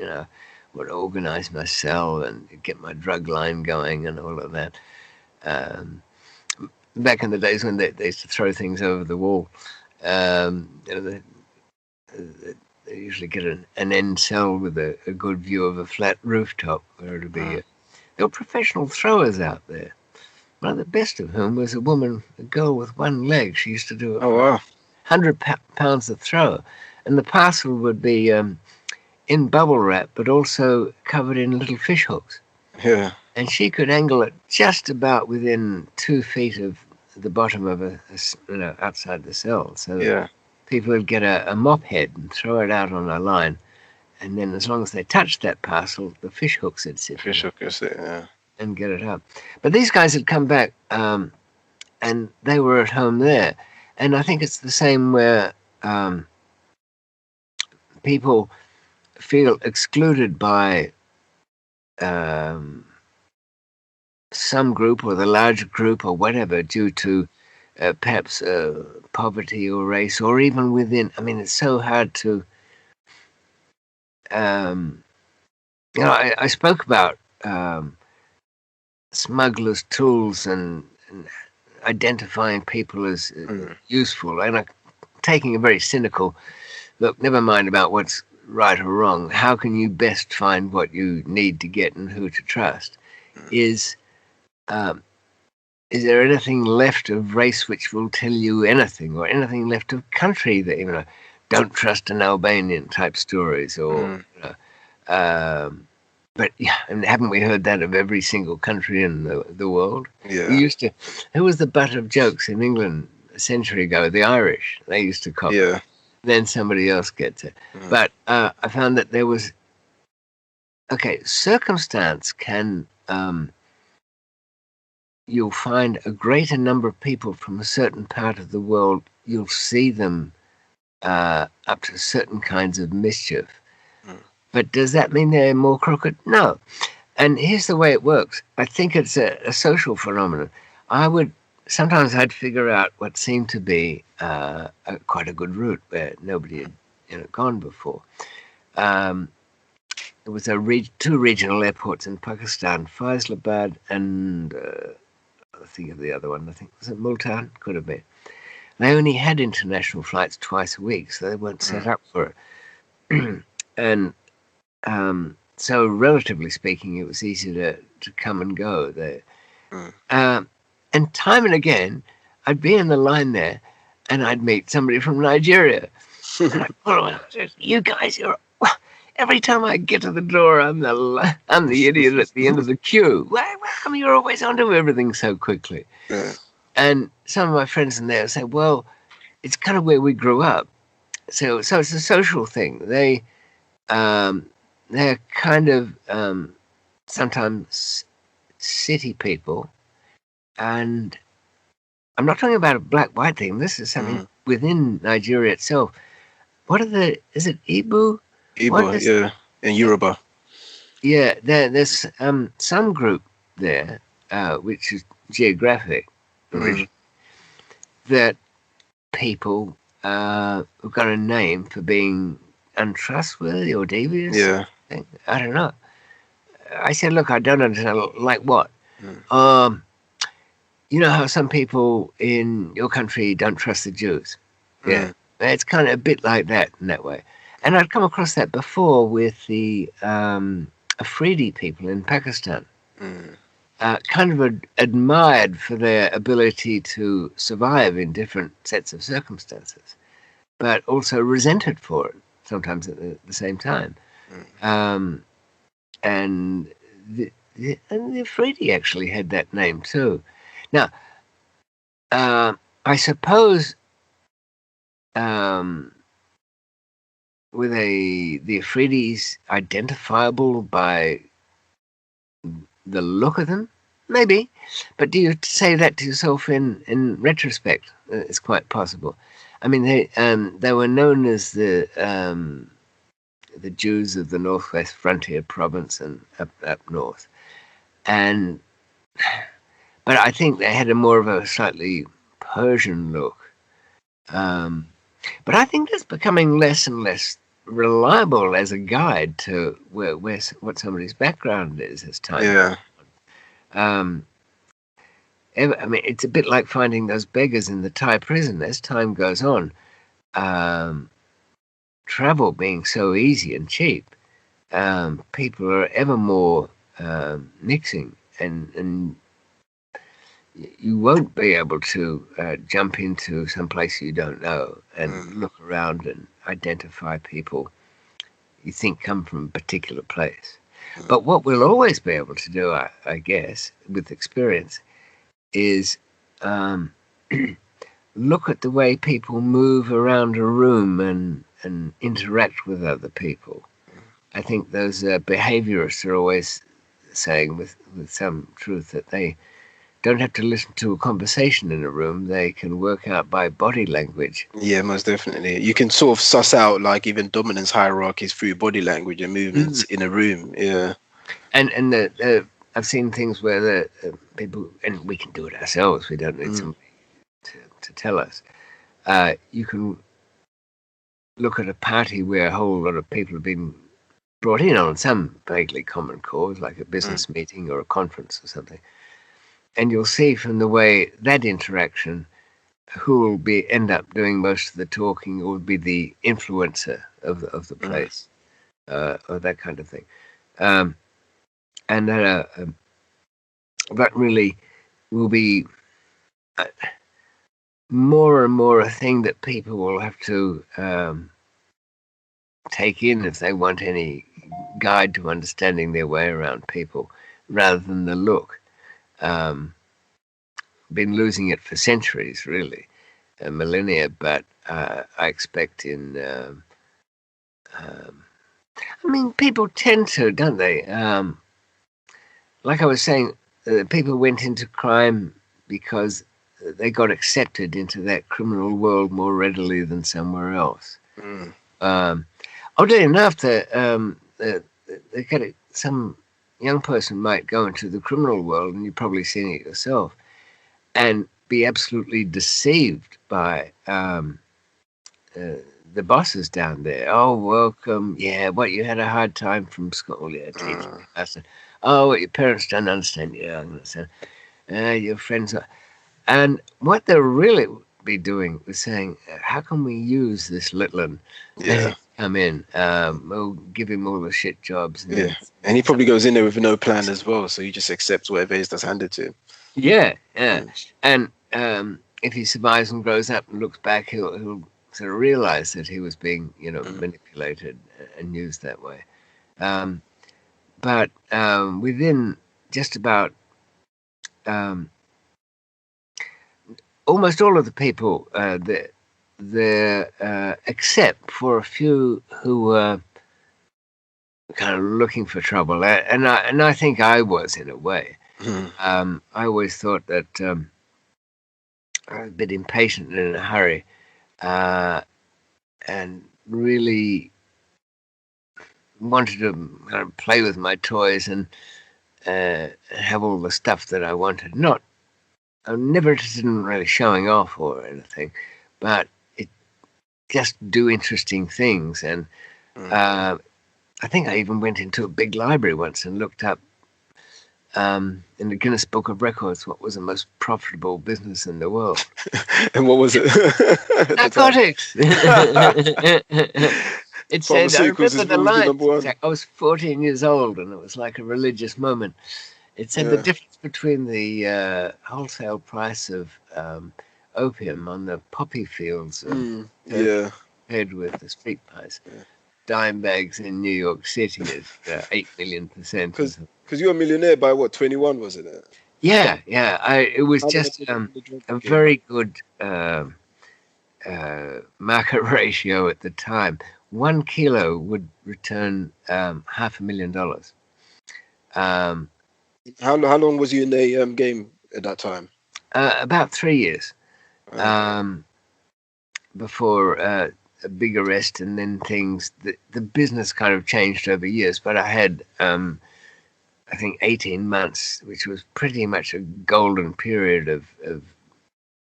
would organise my cell and get my drug line going and all of that. Back in the days when they used to throw things over the wall, they usually get an end cell with a good view of a flat rooftop where it'll be. There were professional throwers out there. One of the best of whom was a girl with one leg. She used to do 100 pounds of throw, and the parcel would be in bubble wrap, but also covered in little fish hooks. Yeah. And she could angle it just about within 2 feet of the bottom of outside the cell. So people would get a mop head and throw it out on a line, and then as long as they touched that parcel, the fish hooks would sit. Fish hook is it, yeah. And get it up. But these guys had come back, and they were at home there. And I think it's the same where people feel excluded by some group or the larger group or whatever due to perhaps poverty or race or even within. I mean, it's so hard to. I spoke about smugglers' tools and identifying people as useful, and taking a very cynical look. Never mind about what's right or wrong, how can you best find what you need to get and who to trust? Is there anything left of race which will tell you anything, or anything left of country that, you know, don't trust an Albanian type stories, or you know, but yeah, and haven't we heard that of every single country in the world? Yeah. We used to. Who was the butt of jokes in England a century ago? The Irish. They used to copy. Yeah. Then somebody else gets it. But I found that there was circumstance can. You'll find a greater number of people from a certain part of the world. You'll see them up to certain kinds of mischief. But does that mean they're more crooked? No. And here's the way it works. I think it's a social phenomenon. Sometimes I'd figure out what seemed to be quite a good route where nobody had, you know, gone before. There was two regional airports in Pakistan, Faisalabad and I think of the other one. I think was it Multan? Could have been. They only had international flights twice a week, so they weren't set up for it. And so, relatively speaking, it was easy to come and go there. And time and again, I'd be in the line there, and I'd meet somebody from Nigeria. And you guys, every time I get to the door, I'm the idiot at the end of the queue. Why come you're always onto everything so quickly? And some of my friends in there say, well, it's kind of where we grew up. So it's a social thing. They're kind of sometimes city people, and I'm not talking about a black-white thing. This is something within Nigeria itself. Is it Igbo? Igbo, yeah, and Yoruba. Yeah, there's some group there, which is geographic origin, that people who've got a name for being untrustworthy or devious. Yeah. I don't know. I said, look, I don't understand. Like what? You know how some people in your country don't trust the Jews? Yeah. It's kind of a bit like that in that way. And I'd come across that before with the Afridi people in Pakistan. Kind of admired for their ability to survive in different sets of circumstances, but also resented for it sometimes at the same time. And the Afridi actually had that name too. Now, I suppose were the Afridis identifiable by the look of them? Maybe. But do you say that to yourself in retrospect? It's quite possible. I mean, they were known as the Jews of the Northwest Frontier Province and up north. But I think they had more of a slightly Persian look. But I think that's becoming less and less reliable as a guide to what somebody's background is as time goes on. I mean, it's a bit like finding those beggars in the Thai prison. As time goes on, travel being so easy and cheap, people are ever more nixing, and you won't be able to jump into some place you don't know and look around and identify people you think come from a particular place. But what we'll always be able to do, I guess, with experience, is look at the way people move around a room and interact with other people. I think those behaviorists are always saying with some truth that they don't have to listen to a conversation in a room. They can work out by body language. Yeah, most definitely. You can sort of suss out like even dominance hierarchies through body language and movements in a room. Yeah. And I've seen things where the people, and we can do it ourselves. We don't need somebody to tell us. You can look at a party where a whole lot of people have been brought in on some vaguely common cause, like a business meeting or a conference or something. And you'll see from the way that interaction, who will end up doing most of the talking will be the influencer of the place. or that kind of thing. And that really will be more and more a thing that people will have to take in if they want any guide to understanding their way around people, rather than the look. Been losing it for centuries, really, millennia, but I expect I mean, people tend to, don't they? Like I was saying, people went into crime because they got accepted into that criminal world more readily than somewhere else. Oddly enough, some young person might go into the criminal world, and you've probably seen it yourself, and be absolutely deceived by the bosses down there. Oh, welcome. Yeah, what, you had a hard time from school? Yeah, teach me. I said, oh, what, your parents don't understand. Yeah, I understand. Your friends are. And what they'll really be doing is saying, how can we use this little one? Yeah. Come in. We'll give him all the shit jobs. And he probably goes in there with no plan as well, so he just accepts whatever is that's handed to him. Yeah. And if he survives and grows up and looks back, he'll sort of realize that he was being, manipulated and used that way. But within just about almost all of the people there, except for a few who were kind of looking for trouble, and I think I was, in a way. I always thought that I was a bit impatient and in a hurry, and really wanted to kind of play with my toys and have all the stuff that I wanted. I'm never interested in really showing off or anything, but just do interesting things. And I think I even went into a big library once and looked up in the Guinness Book of Records what was the most profitable business in the world. And what was it? Narcotics. It said, I remember the line. I was 14 years old, and it was like a religious moment. It said the difference between the wholesale price of opium on the poppy fields compared with the street price. Dime bags in New York City is 8 million%. Because you were a millionaire by what, 21, wasn't it? Yeah. It was just a very good market ratio at the time. 1 kilo would return $500,000. How long was you in the game at that time? About 3 years. Before a big arrest, and then things. The business kind of changed over years, but I had, I think, 18 months, which was pretty much a golden period of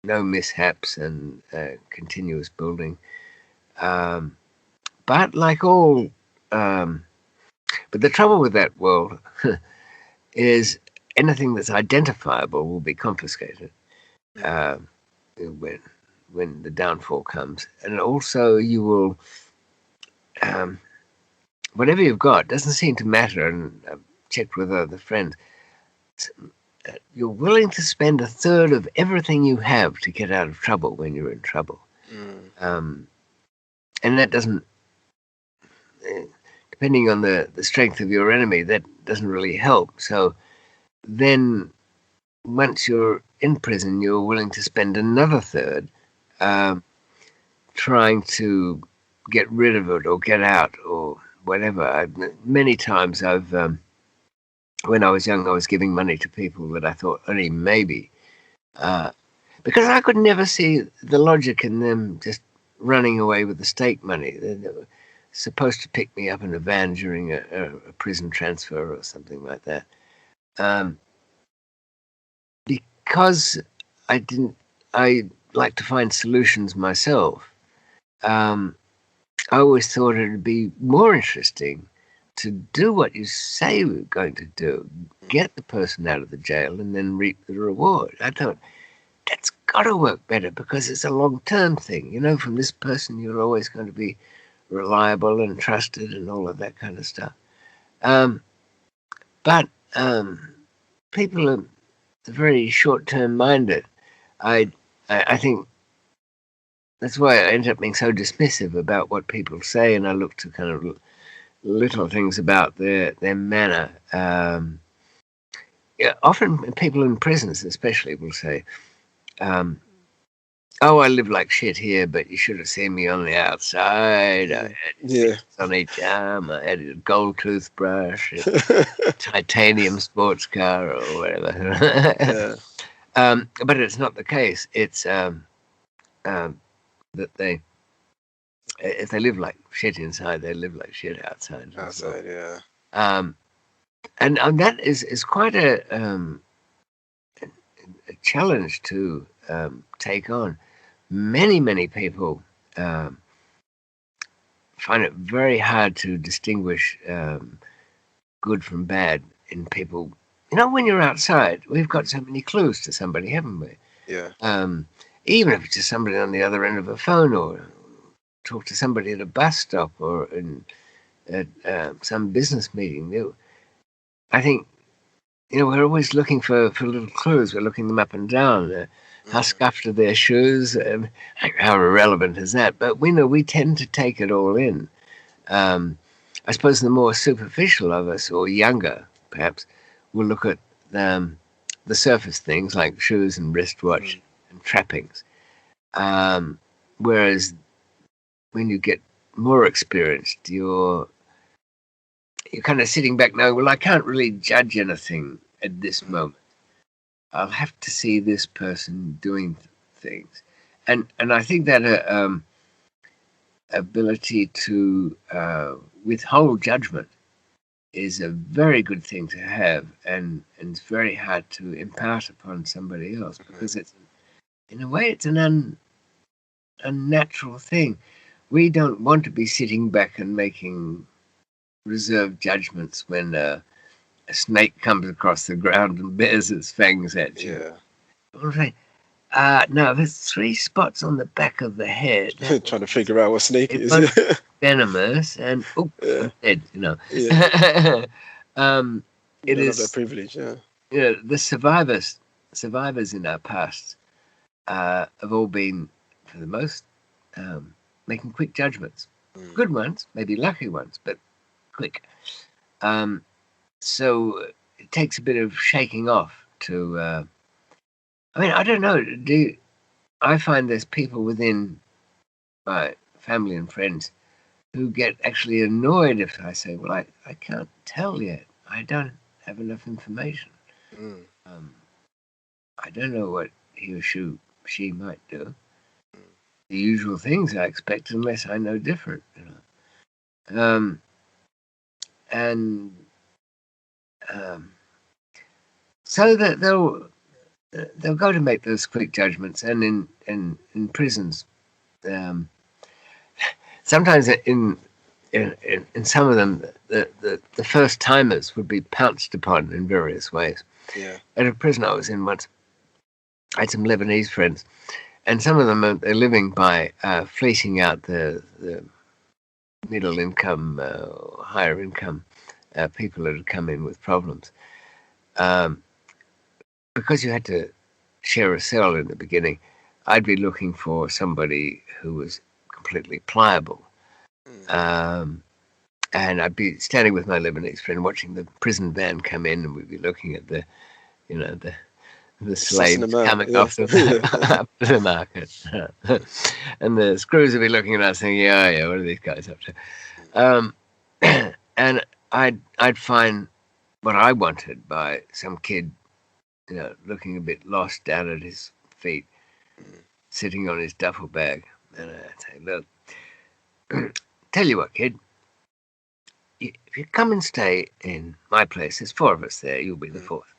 no mishaps and continuous building. But like all, but the trouble with that world is anything that's identifiable will be confiscated when the downfall comes. And also you will, whatever you've got doesn't seem to matter. And I've checked with other friends. You're willing to spend a third of everything you have to get out of trouble when you're in trouble. And that doesn't, depending on the strength of your enemy, that doesn't really help. So then once you're in prison, you're willing to spend another third trying to get rid of it or get out or whatever. Many times when I was young, I was giving money to people that I thought only maybe, because I could never see the logic in them just running away with the stake money. They were supposed to pick me up in a van during a prison transfer or something like that. Because I like to find solutions myself. I always thought it would be more interesting to do what you say you're going to do, get the person out of the jail, and then reap the reward. I thought that's got to work better because it's a long-term thing. From this person, you're always going to be reliable and trusted and all of that kind of stuff. But people are very short-term minded. I think that's why I end up being so dismissive about what people say, and I look to kind of little things about their manner. Yeah, often people in prisons, especially, will say, "Oh, I live like shit here, but you should have seen me on the outside. I had on each arm. I had a gold toothbrush, a titanium sports car, or whatever." But it's not the case. It's that if they live like shit inside, they live like shit outside. Outside, yeah. And that is quite a challenge to take on. Many people find it very hard to distinguish good from bad in people. You know, when you're outside, we've got so many clues to somebody, haven't we? Yeah. Even if it's just somebody on the other end of a phone, or talk to somebody at a bus stop, or at some business meeting. I think, we're always looking for little clues. We're looking them up and down. How scuffed are their shoes? How irrelevant is that? But we tend to take it all in. I suppose the more superficial of us, or younger perhaps, will look at the surface things like shoes and wristwatch and trappings. Whereas when you get more experienced, you're kind of sitting back now. Well, I can't really judge anything at this moment. I'll have to see this person doing things, and I think that ability to withhold judgment is a very good thing to have, and it's very hard to impart upon somebody else, because it's, in a way, it's an unnatural thing. We don't want to be sitting back and making reserved judgments when a snake comes across the ground and bares its fangs at you. Yeah. I want to say, no, there's 3 spots on the back of the head. Trying to figure out what snake is. Venomous, and I'm dead, Yeah. It is that privilege, yeah. The survivors in our past have all been, for the most, making quick judgments. Good ones, maybe lucky ones, but quick. So it takes a bit of shaking off to. I don't know. I find there's people within my family and friends who get actually annoyed if I say, "Well, I can't tell yet. I don't have enough information. I don't know what he or she might do. The usual things I expect, unless I know different." So that they'll go to make those quick judgments, and in prisons, sometimes in some of them, the first timers would be pounced upon in various ways. Yeah. At a prison I was in once, I had some Lebanese friends, and some of them are living by fleecing out the middle income, higher income people that had come in with problems. Because you had to share a cell in the beginning, I'd be looking for somebody who was completely pliable. And I'd be standing with my Lebanese friend watching the prison van come in, and we'd be looking at the slaves coming off the market. And the screws would be looking at us thinking, yeah, what are these guys up to? And I'd find what I wanted by some kid, looking a bit lost down at his feet, sitting on his duffel bag. And I'd say, "Look, tell you what, kid, if you come and stay in my place, there's 4 of us there, you'll be the 4th.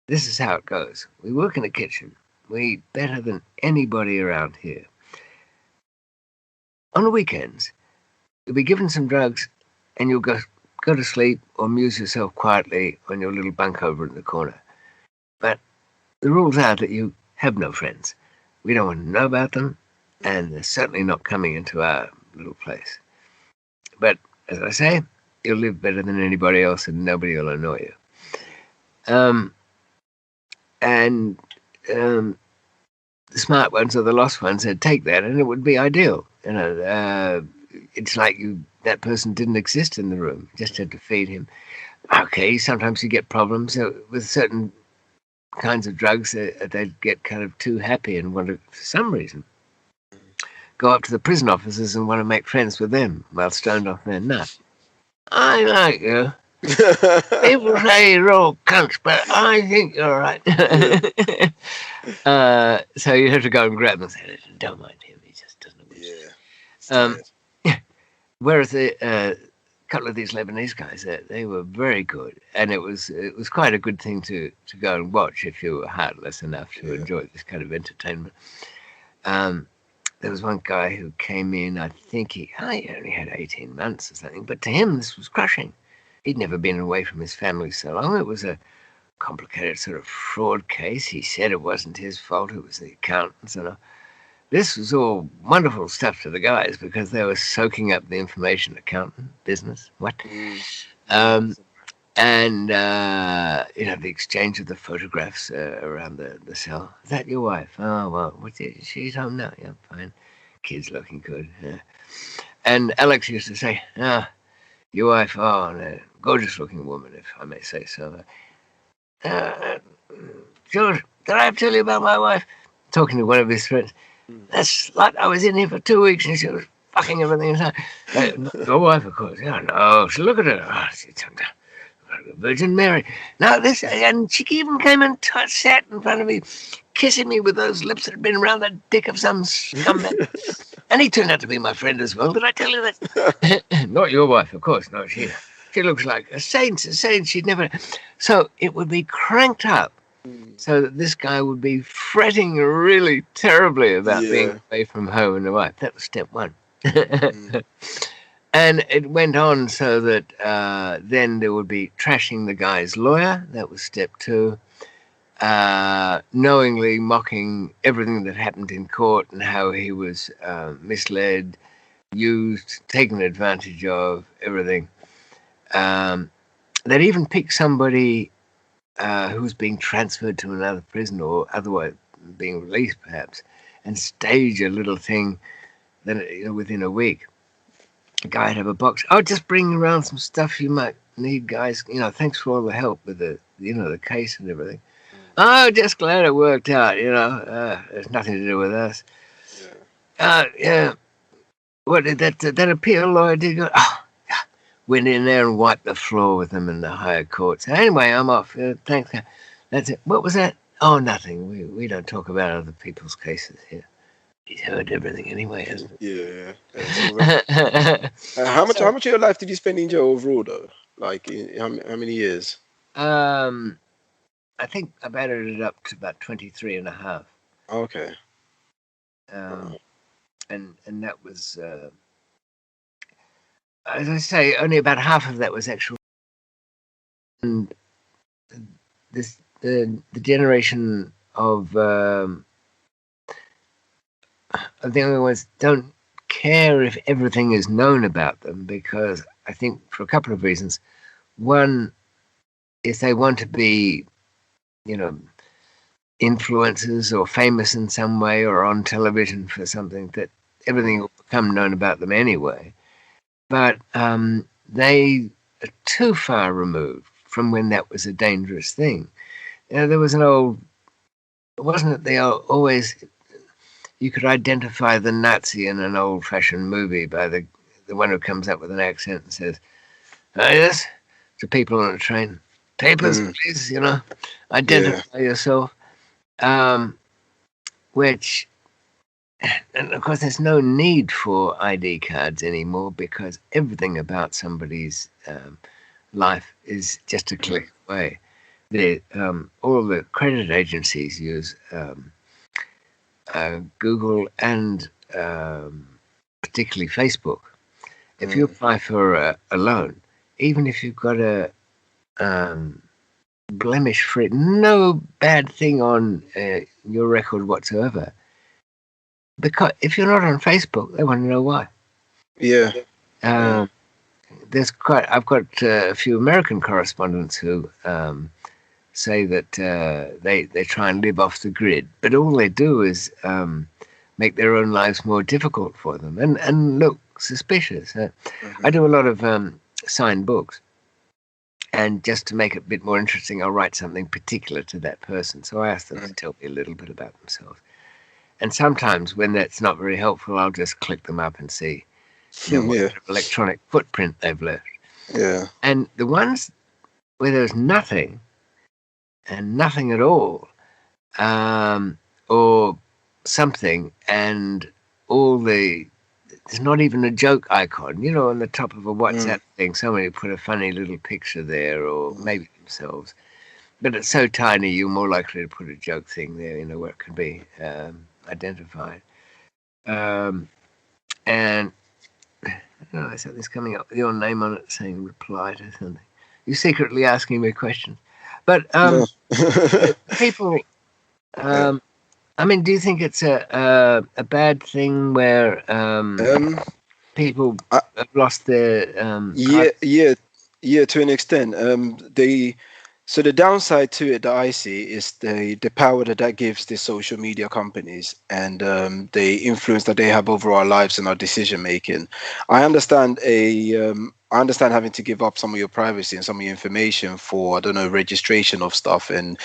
This is how it goes. We work in the kitchen. We eat better than anybody around here. On the weekends, you'll be given some drugs, and you'll go to sleep or amuse yourself quietly on your little bunk over in the corner. But the rules are that you have no friends. We don't want to know about them, and they're certainly not coming into our little place. But as I say, you'll live better than anybody else, and nobody will annoy you. And the smart ones or the lost ones said, take that, and it would be ideal. It's like that person didn't exist in the room; just had to feed him. Okay, sometimes you get problems with certain kinds of drugs. They get kind of too happy and want to, for some reason, go up to the prison officers and want to make friends with them while stoned off their nut. I like you. People say you're all cunts, but I think you're right. So you have to go and grab them and say, don't mind him, he just doesn't know. Whereas a couple of these Lebanese guys, they were very good, and it was quite a good thing to go and watch if you were heartless enough to enjoy this kind of entertainment. There was one guy who came in, I think he only had 18 months or something, but to him this was crushing. He'd never been away from his family so long. It was a complicated sort of fraud case. He said it wasn't his fault, it was the accountant's. And this was all wonderful stuff to the guys because they were soaking up the information. Accountant, business, what? And the exchange of the photographs around the cell. Is that your wife? Oh, well, she's home now. Yeah, fine. Kids looking good. Yeah. And Alex used to say, your wife, gorgeous looking woman, if I may say so. George, did I tell you about my wife? Talking to one of his friends. That's like I was in here for 2 weeks and she was fucking everything inside. Your wife, of course. Yeah, no, look at her. She's Virgin Mary. Now this, and she even came and sat in front of me, kissing me with those lips that had been around the dick of some scumbag. And he turned out to be my friend as well. Did I tell you that? Not your wife, of course. No, she looks like a saint. She'd never. So it would be cranked up, so that this guy would be fretting really terribly about being away from home and the wife. That was step one. And it went on so that then there would be trashing the guy's lawyer. That was step two. Knowingly mocking everything that happened in court and how he was misled, used, taken advantage of, everything. They'd even pick somebody who was being transferred to another prison or otherwise being released, perhaps, and stage a little thing that within a week. A guy would have a box. Oh, just bring around some stuff you might need, guys. Thanks for all the help with the case and everything. Oh, just glad it worked out. There's nothing to do with us. Yeah. What did that appeal lawyer did? Went in there and wiped the floor with them in the higher courts. Anyway, I'm off. Thanks. That's it. What was that? Oh, nothing. We don't talk about other people's cases here. He's heard everything anyway, hasn't he? Yeah. How much of your life did you spend in jail overall, though? Like, how many years? I think I've added it up to about 23 and a half. Okay. And that was, as I say, only about half of that was actual. And the generation of the younger ones don't care if everything is known about them, because I think for a couple of reasons. One, if they want to be, influencers or famous in some way or on television for something, that everything will become known about them anyway. But they are too far removed from when that was a dangerous thing. There was wasn't it they always, you could identify the Nazi in an old-fashioned movie by the one who comes up with an accent and says, "Oh yes, to people on a train, papers, please, identify yourself." Which, and of course, there's no need for ID cards anymore because everything about somebody's life is just a click away. All the credit agencies use Google and particularly Facebook. If you apply for a loan, even if you've got a blemish-free, no bad thing on your record whatsoever, because if you're not on Facebook, they want to know why. Yeah. I've got a few American correspondents who say that they try and live off the grid, but all they do is make their own lives more difficult for them and look suspicious. I do a lot of signed books, and just to make it a bit more interesting, I'll write something particular to that person. So I ask them to tell me a little bit about themselves. And sometimes when that's not very helpful, I'll just click them up and see what kind of electronic footprint they've left. Yeah. And the ones where there's nothing and nothing at all, or something, and there's not even a joke icon, on the top of a WhatsApp thing, somebody put a funny little picture there, or maybe themselves. But it's so tiny, you're more likely to put a joke thing there, where it can be identified. And I don't know, something's coming up with your name on it saying reply to something. You're secretly asking me questions. But people, do you think it's a bad thing where people have lost their to an extent. So the downside to it that I see is the power that gives the social media companies and the influence that they have over our lives and our decision making. I understand having to give up some of your privacy and some of your information for, registration of stuff and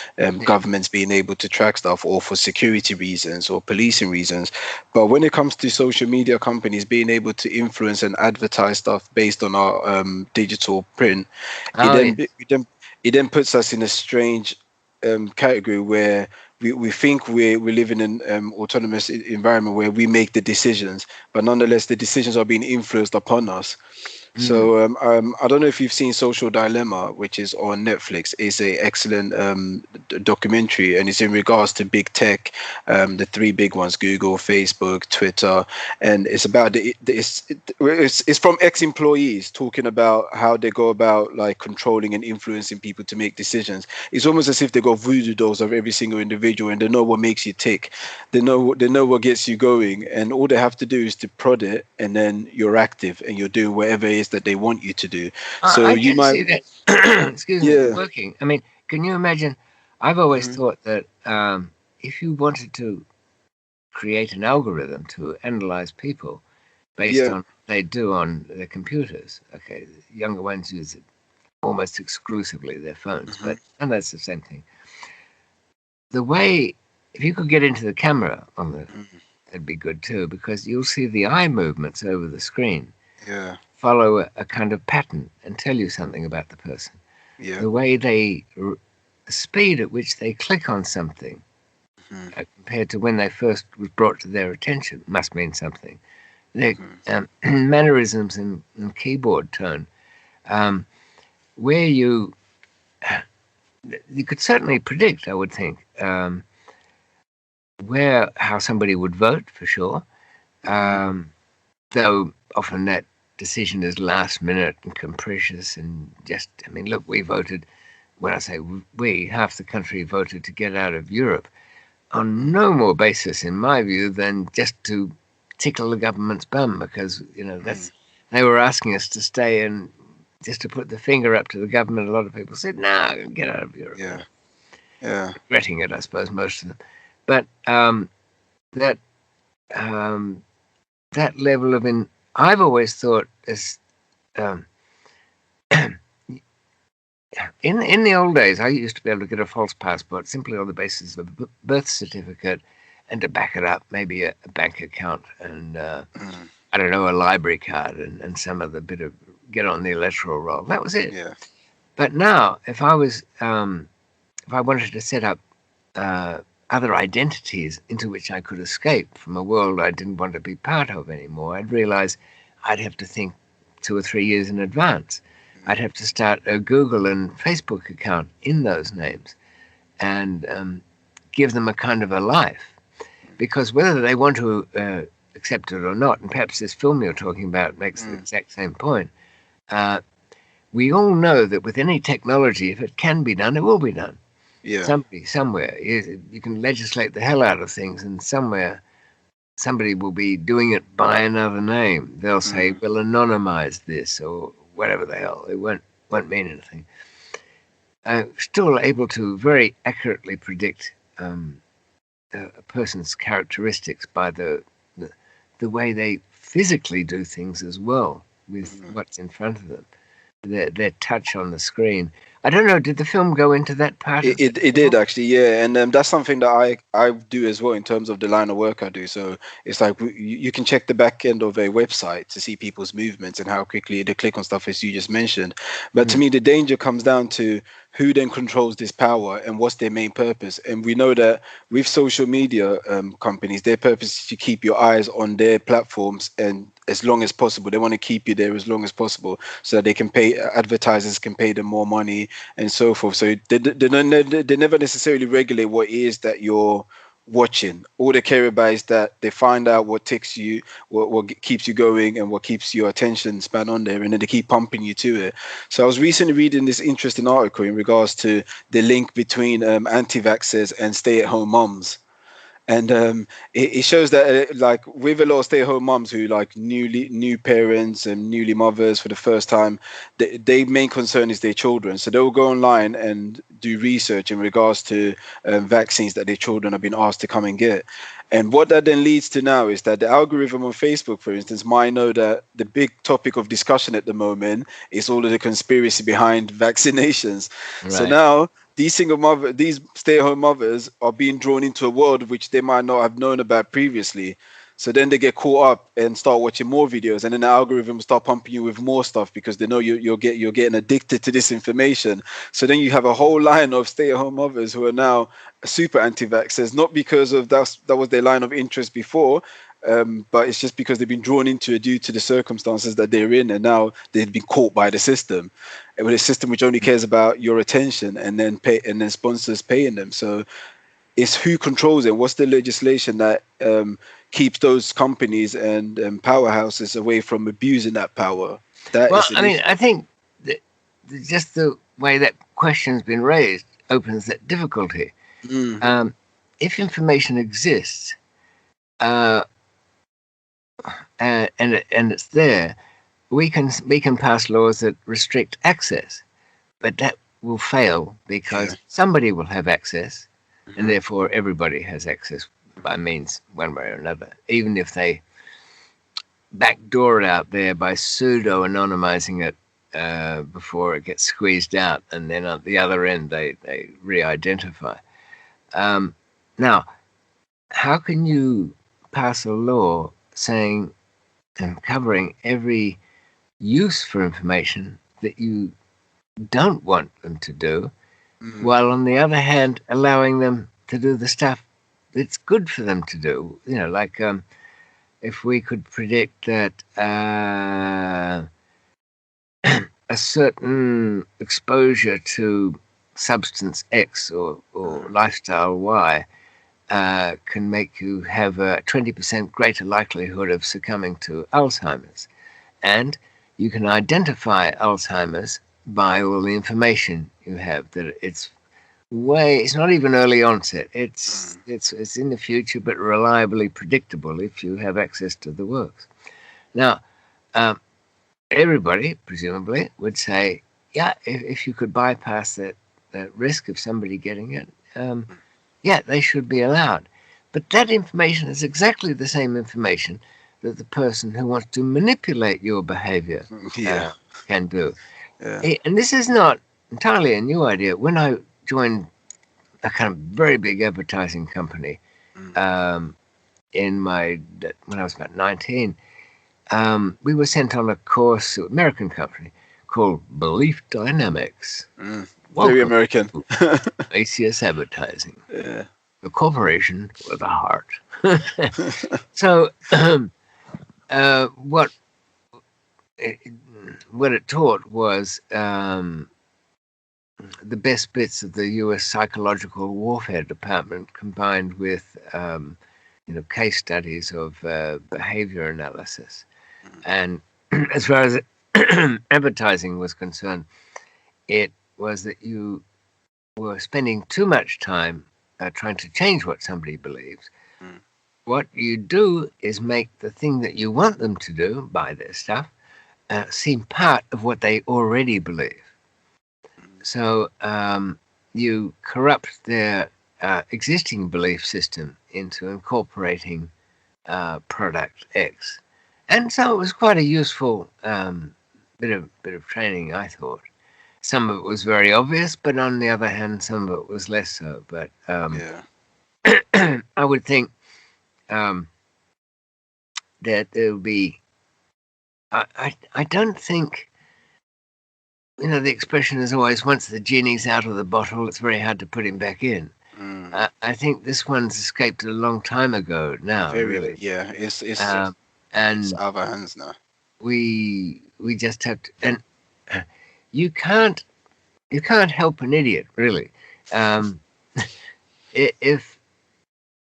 governments being able to track stuff, or for security reasons or policing reasons. But when it comes to social media companies being able to influence and advertise stuff based on our digital print, it then puts us in a strange category where we think we live in an autonomous environment where we make the decisions, but nonetheless the decisions are being influenced upon us. So I don't know if you've seen Social Dilemma, which is on Netflix. It's an excellent documentary, and it's in regards to big tech, the three big ones: Google, Facebook, Twitter, and it's about it's from ex-employees talking about how they go about like controlling and influencing people to make decisions. It's almost as if they got voodoo dolls of every single individual, and they know what makes you tick. They know what gets you going, and all they have to do is to prod it, and then you're active and you're doing whatever it is that they want you to do. So I can see that. Excuse me, working. Can you imagine? I've always thought that if you wanted to create an algorithm to analyze people based on what they do on their computers, okay, the younger ones use it almost exclusively their phones, and that's the same thing. The way, if you could get into the camera on that'd be good too, because you'll see the eye movements over the screen. Yeah. Follow a kind of pattern and tell you something about the person. Yeah. The way the speed at which they click on something compared to when they first was brought to their attention must mean something. Their mannerisms and keyboard tone, where you could certainly predict, I would think, how somebody would vote for sure, though often that decision is last minute and capricious and just, look, we voted, when I say we, half the country voted to get out of Europe on no more basis, in my view, than just to tickle the government's bum, because, they were asking us to stay, and just to put the finger up to the government, a lot of people said, no, get out of Europe. Yeah. Regretting it, I suppose, most of them. But that level of I've always thought as in the old days, I used to be able to get a false passport simply on the basis of a birth certificate, and to back it up, maybe a bank account and I don't know, a library card and some other bit of get on the electoral roll. That was it. Yeah. But now, if I wanted to set up other identities into which I could escape from a world I didn't want to be part of anymore, I'd realize I'd have to think 2 or 3 years in advance. I'd have to start a Google and Facebook account in those names and give them a kind of a life. Because whether they want to accept it or not, and perhaps this film you're talking about makes the exact same point, we all know that with any technology, if it can be done, it will be done. Yeah. Somebody, somewhere, you can legislate the hell out of things, and somewhere somebody will be doing it by another name. They'll say, we'll anonymize this, or whatever the hell, it won't mean anything. Still able to very accurately predict a person's characteristics by the way they physically do things as well with what's in front of them, their touch on the screen. I don't know, did the film go into that part? It did actually, yeah, and that's something that I do as well in terms of the line of work I do. So it's like you can check the back end of a website to see people's movements and how quickly they click on stuff, as you just mentioned. But to me, the danger comes down to who then controls this power and what's their main purpose. And we know that with social media companies, their purpose is to keep your eyes on their platforms and as long as possible. They want to keep you there as long as possible so that they can pay, advertisers can pay them more money and so forth. So they never necessarily regulate what it is that you're watching. All they care about is that they find out what ticks you, what keeps you going, and what keeps your attention span on there, and then they keep pumping you to it. So I was recently reading this interesting article in regards to the link between anti-vaxxers and stay-at-home mums. And it shows that like with a lot of stay-at-home mums who like new parents and newly mothers for the first time, their main concern is their children. So they'll go online and do research in regards to vaccines that their children have been asked to come and get. And what that then leads to now is that the algorithm on Facebook, for instance, might know that the big topic of discussion at the moment is all of the conspiracy behind vaccinations. Right. So now these these stay-at-home mothers are being drawn into a world which they might not have known about previously. So then they get caught up and start watching more videos, and then the algorithm will start pumping you with more stuff because they know you're getting addicted to this information. So then you have a whole line of stay-at-home mothers who are now super anti-vaxxers, not because of that was their line of interest before, but it's just because they've been drawn into it due to the circumstances that they're in, and now they've been caught by the system, and with a system which only cares about your attention and then sponsors paying them. So it's who controls it. What's the legislation that keeps those companies and powerhouses away from abusing that power? I think that just the way that question's been raised opens that difficulty. If information exists, and it's there, we can pass laws that restrict access, but that will fail because somebody will have access, and therefore everybody has access by means one way or another, even if they backdoor it out there by pseudo anonymizing it before it gets squeezed out, and then at the other end they re-identify. Now, how can you pass a law saying and covering every use for information that you don't want them to do, while on the other hand allowing them to do the stuff that's good for them to do? You know, like if we could predict that a certain exposure to substance X or lifestyle Y can make you have a 20% greater likelihood of succumbing to Alzheimer's. And you can identify Alzheimer's by all the information you have, that it's not even early onset. It's in the future, but reliably predictable if you have access to the works. Now, everybody presumably would say, yeah, if you could bypass that risk of somebody getting it, they should be allowed. But that information is exactly the same information that the person who wants to manipulate your behavior can do. Yeah. And this is not entirely a new idea. When I joined a kind of very big advertising company when I was about 19, we were sent on a course to an American company called Belief Dynamics. Very American. ACS Advertising. Yeah. A corporation with a heart. So what it taught was the best bits of the U.S. Psychological Warfare Department combined with case studies of behavior analysis. And as far as advertising was concerned, it was that you were spending too much time trying to change what somebody believes. What you do is make the thing that you want them to do, buy their stuff, seem part of what they already believe. So you corrupt their existing belief system into incorporating product X. And so it was quite a useful bit of training, I thought. Some of it was very obvious, but on the other hand, some of it was less so. But I would think that there would be. I don't think. The expression is always, once the genie's out of the bottle, it's very hard to put him back in. I think this one's escaped a long time ago now. Really, yeah, it's and it's out of our hands now. We just have to, and you can't help an idiot, really. If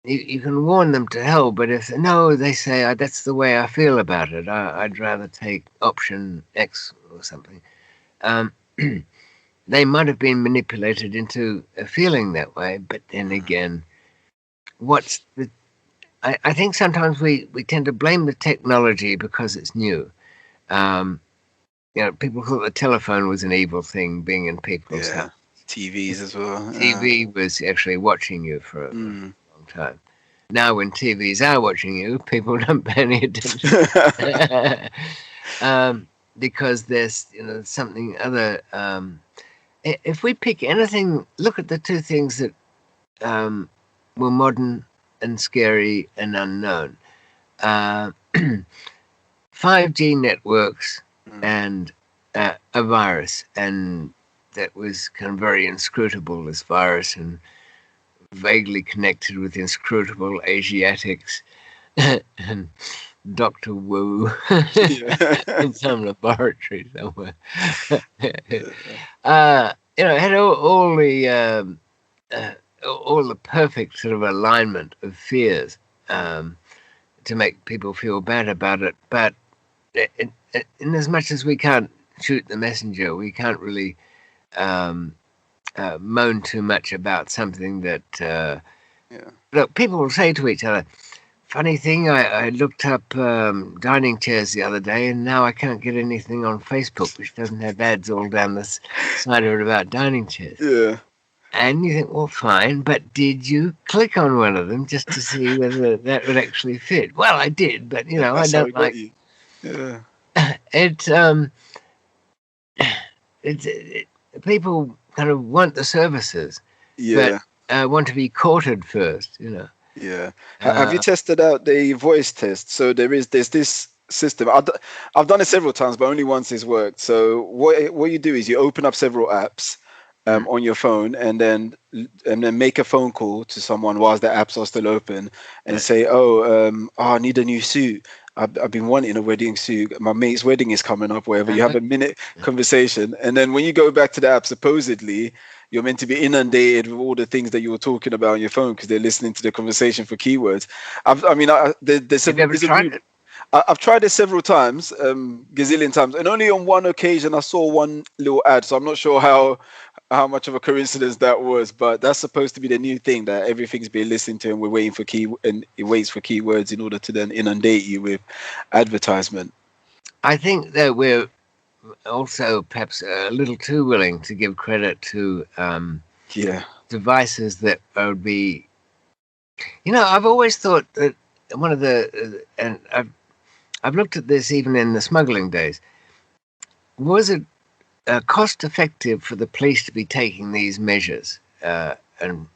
you can warn them to hell, but if no, they say, that's the way I feel about it. I'd rather take option X or something. They might have been manipulated into feeling that way, but then again, I think sometimes we tend to blame the technology because it's new. People thought the telephone was an evil thing being in people's house. TVs as well. TV was actually watching you for a long time. Now when TVs are watching you, people don't pay any attention. Because there's something other. If we pick anything, look at the two things that were modern and scary and unknown. 5G networks and a virus, and that was kind of very inscrutable, this virus, and vaguely connected with inscrutable Asiatics and Dr. Wu in some laboratory somewhere. It had all the perfect sort of alignment of fears to make people feel bad about it. But in as much as we can't shoot the messenger, we can't really moan too much about something that look, people will say to each other, funny thing, I looked up dining chairs the other day, and now I can't get anything on Facebook which doesn't have ads all down the side of it about dining chairs. Yeah. And you think, well, fine, but did you click on one of them just to see whether that would actually fit? Well, I did, but I don't like. Yeah. People kind of want the services, but want to be courted first, Yeah. Have you tested out the voice test? So there's this system. I've done it several times, but only once it's worked. So what you do is you open up several apps on your phone, and then make a phone call to someone whilst the apps are still open, and say, I need a new suit. I've been wanting a wedding suit. My mate's wedding is coming up, wherever. You have a minute conversation. And then when you go back to the app, supposedly, you're meant to be inundated with all the things that you were talking about on your phone because they're listening to the conversation for keywords. Have you ever tried it? I've tried it several times, gazillion times. And only on one occasion, I saw one little ad. So I'm not sure how much of a coincidence that was, but that's supposed to be the new thing, that everything's being listened to and we're waiting for and it waits for keywords in order to then inundate you with advertisement. I think that we're also perhaps a little too willing to give credit to devices that would be, I've always thought that one of the, and I've looked at this even in the smuggling days, was it cost effective for the police to be taking these measures and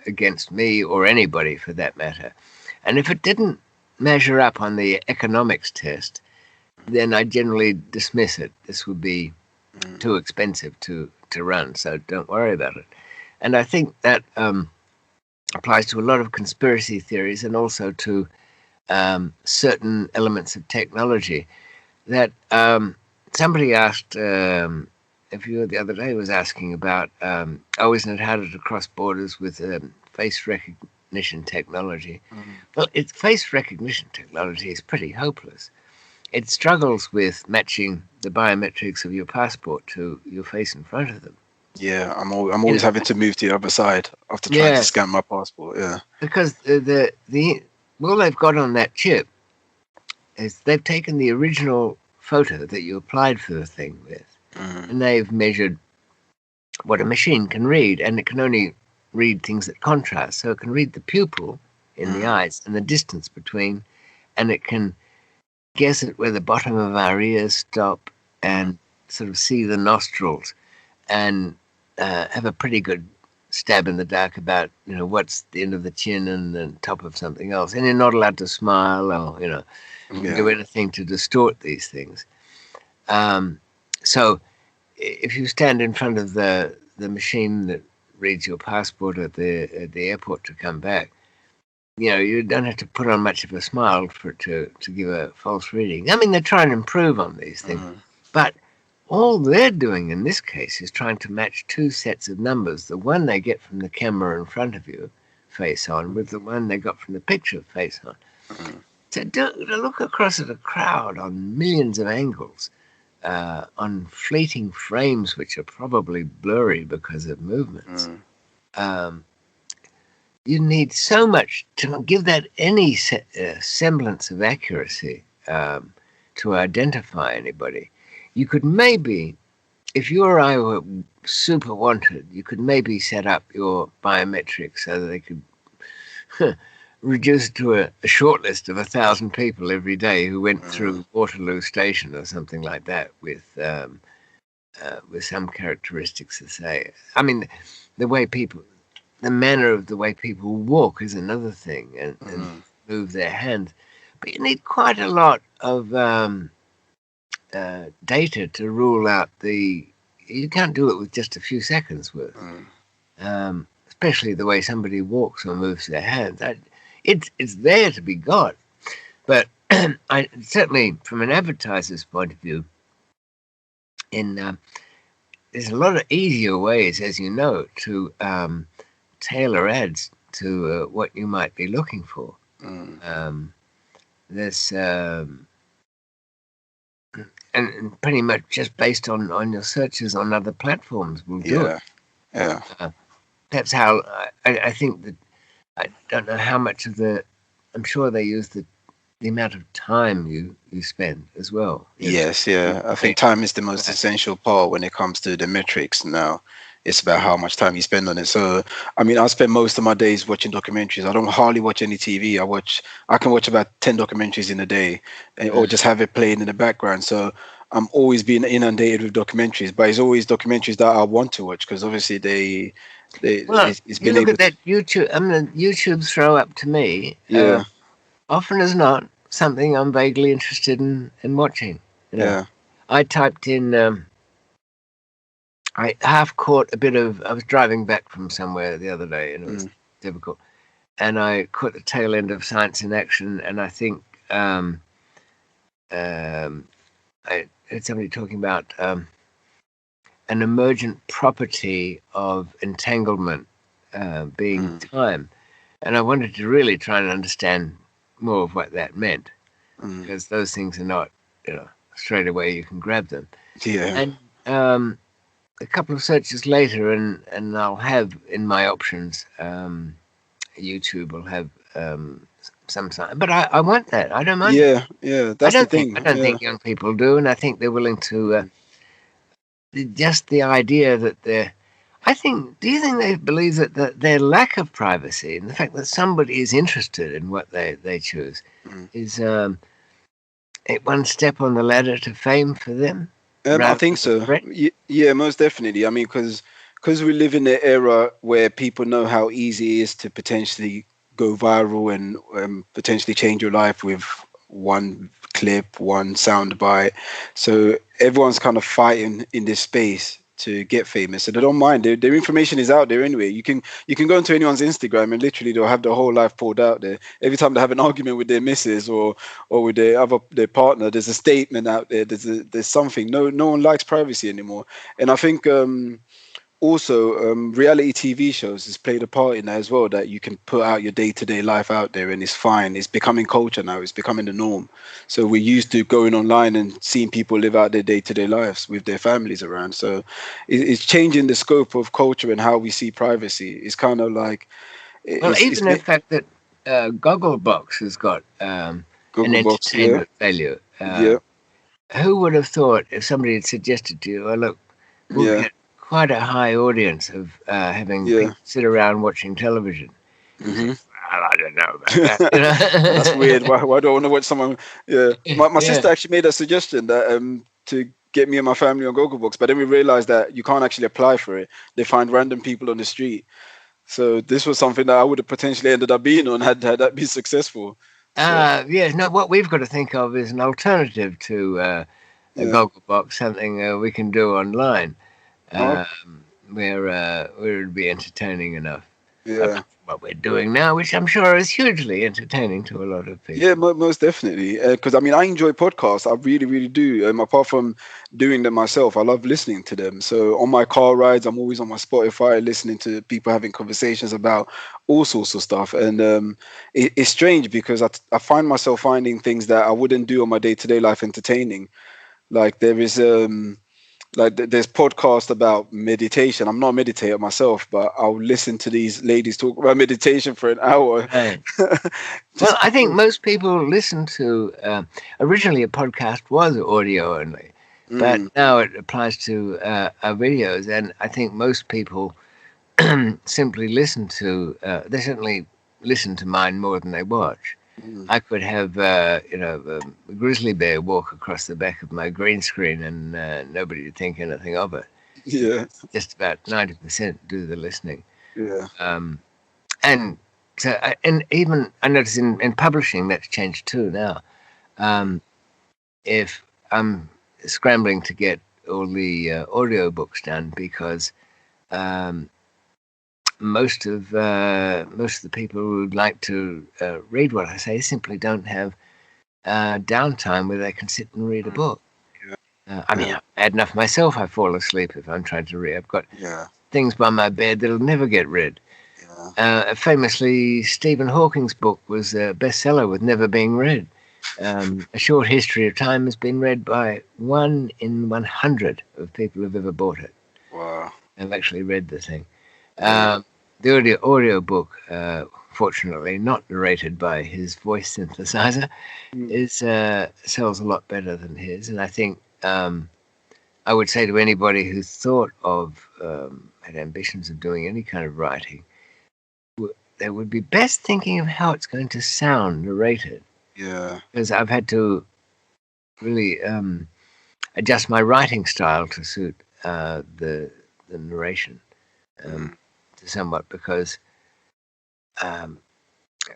against me or anybody for that matter? And if it didn't measure up on the economics test, then I generally dismiss it. This would be too expensive to run, so don't worry about it. And I think that applies to a lot of conspiracy theories and also to certain elements of technology. That somebody asked, if you the other day was asking about, isn't it harder to cross borders with face recognition technology? Well, face recognition technology is pretty hopeless. It struggles with matching the biometrics of your passport to your face in front of them. Yeah, I'm always having to move to the other side after trying to scan my passport. Yeah, because all they've got on that chip is they've taken the original photo that you applied for the thing with, Mm. and they've measured what a machine can read, and it can only read things that contrast. So it can read the pupil in the eyes and the distance between, and it can guess at where the bottom of our ears stop and sort of see the nostrils and have a pretty good stab in the dark about, what's the end of the chin and the top of something else. And you're not allowed to smile or, do anything to distort these things. So if you stand in front of the machine that reads your passport at the airport to come back, you don't have to put on much of a smile for it to give a false reading. I mean, they try and improve on these things, but all they're doing in this case is trying to match two sets of numbers, the one they get from the camera in front of you, face on, with the one they got from the picture, face on. To look across at a crowd on millions of angles, on fleeting frames which are probably blurry because of movements. You need so much to give that any semblance of accuracy to identify anybody. You could maybe, if you or I were super wanted, you could maybe set up your biometrics so that they could reduce it to a short list of 1,000 people every day who went through Waterloo Station or something like that with some characteristics to say. I mean, the manner of the way people walk is another thing, and move their hands. But you need quite a lot of data to rule out you can't do it with just a few seconds worth. Especially the way somebody walks or moves their hands. It's there to be got. But I certainly, from an advertiser's point of view, there's a lot of easier ways, as you know, to tailor ads to what you might be looking for. There's and pretty much just based on your searches on other platforms will do it. That's how I think that. I don't know how much of I'm sure they use the amount of time you spend as well. Yes, I think time is the most essential part when it comes to the metrics now. It's about how much time you spend on it. So, I mean, I spend most of my days watching documentaries. I don't hardly watch any TV. I can watch about 10 documentaries in a day, or just have it playing in the background. So I'm always being inundated with documentaries, but it's always documentaries that I want to watch because obviously it's been look at that YouTube. I mean, YouTube throw up to me. Often as not, something I'm vaguely interested in watching. I typed in. I half caught a bit of. I was driving back from somewhere the other day, and it was difficult. And I caught the tail end of Science in Action, and I think I heard somebody talking about an emergent property of entanglement being time, and I wanted to really try and understand more of what that meant, because those things are not, straight away you can grab them. And a couple of searches later, and I'll have in my options, YouTube will have some time. But I want that. I don't mind. That's the thing. I don't think young people do, and I think they're willing to. Just the idea that they're. Do you think they believe that their lack of privacy and the fact that somebody is interested in what they choose is one step on the ladder to fame for them? I think so. Yeah, most definitely. I mean, because we live in an era where people know how easy it is to potentially go viral and potentially change your life with one clip, one soundbite. So everyone's kind of fighting in this space to get famous, so they don't mind. Their information is out there anyway. You can go into anyone's Instagram and literally they'll have their whole life poured out there. Every time they have an argument with their missus or with their partner, there's a statement out there. There's something. No one likes privacy anymore, and I think also reality TV shows has played a part in that as well, that you can put out your day-to-day life out there and it's fine. It's becoming culture now. It's becoming the norm. So we're used to going online and seeing people live out their day-to-day lives with their families around. So it's changing the scope of culture and how we see privacy. It's kind of like even the fact that Gogglebox has got an entertainment value. who would have thought if somebody had suggested to you, "Oh, look, we'll Yeah. get quite a high audience of having people sit around watching television." Mm-hmm. Well, I don't know about that. You know? That's weird. Why do I want to watch someone? Yeah, my sister actually made a suggestion that to get me and my family on Gogglebox, but then we realized that you can't actually apply for it. They find random people on the street. So this was something that I would have potentially ended up being on had that been successful. So, Yes. No. What we've got to think of is an alternative to a Gogglebox, something we can do online, where it would be entertaining enough. Yeah. What we're doing now, which I'm sure is hugely entertaining to a lot of people. Yeah, most definitely. Because I mean, I enjoy podcasts. I really, really do. Apart from doing them myself, I love listening to them. So on my car rides, I'm always on my Spotify listening to people having conversations about all sorts of stuff. And it's strange because I find myself finding things that I wouldn't do on my day-to-day life entertaining. Like there is there's podcasts about meditation. I'm not a meditator myself, but I'll listen to these ladies talk about meditation for an hour. Right. Well, I think most people listen to. Originally, a podcast was audio only, but now it applies to our videos, and I think most people simply listen to. They certainly listen to mine more than they watch. I could have, a grizzly bear walk across the back of my green screen and nobody would think anything of it. Yeah. Just about 90% do the listening. Yeah. And so, and even I notice in publishing that's changed too now. If I'm scrambling to get all the audio books done because most of the people who'd like to read what I say simply don't have downtime where they can sit and read a book. I mean, bad enough myself. I fall asleep if I'm trying to read. I've got things by my bed that'll never get read. Famously, Stephen Hawking's book was a bestseller with never being read. A Short History of Time has been read by 1 in 100 of people who've ever bought it. Wow. I've actually read the thing. The audio book, fortunately not narrated by his voice synthesizer, sells a lot better than his. And I think I would say to anybody who thought of had ambitions of doing any kind of writing, they would be best thinking of how it's going to sound narrated. Yeah. Because I've had to really adjust my writing style to suit the narration. Somewhat because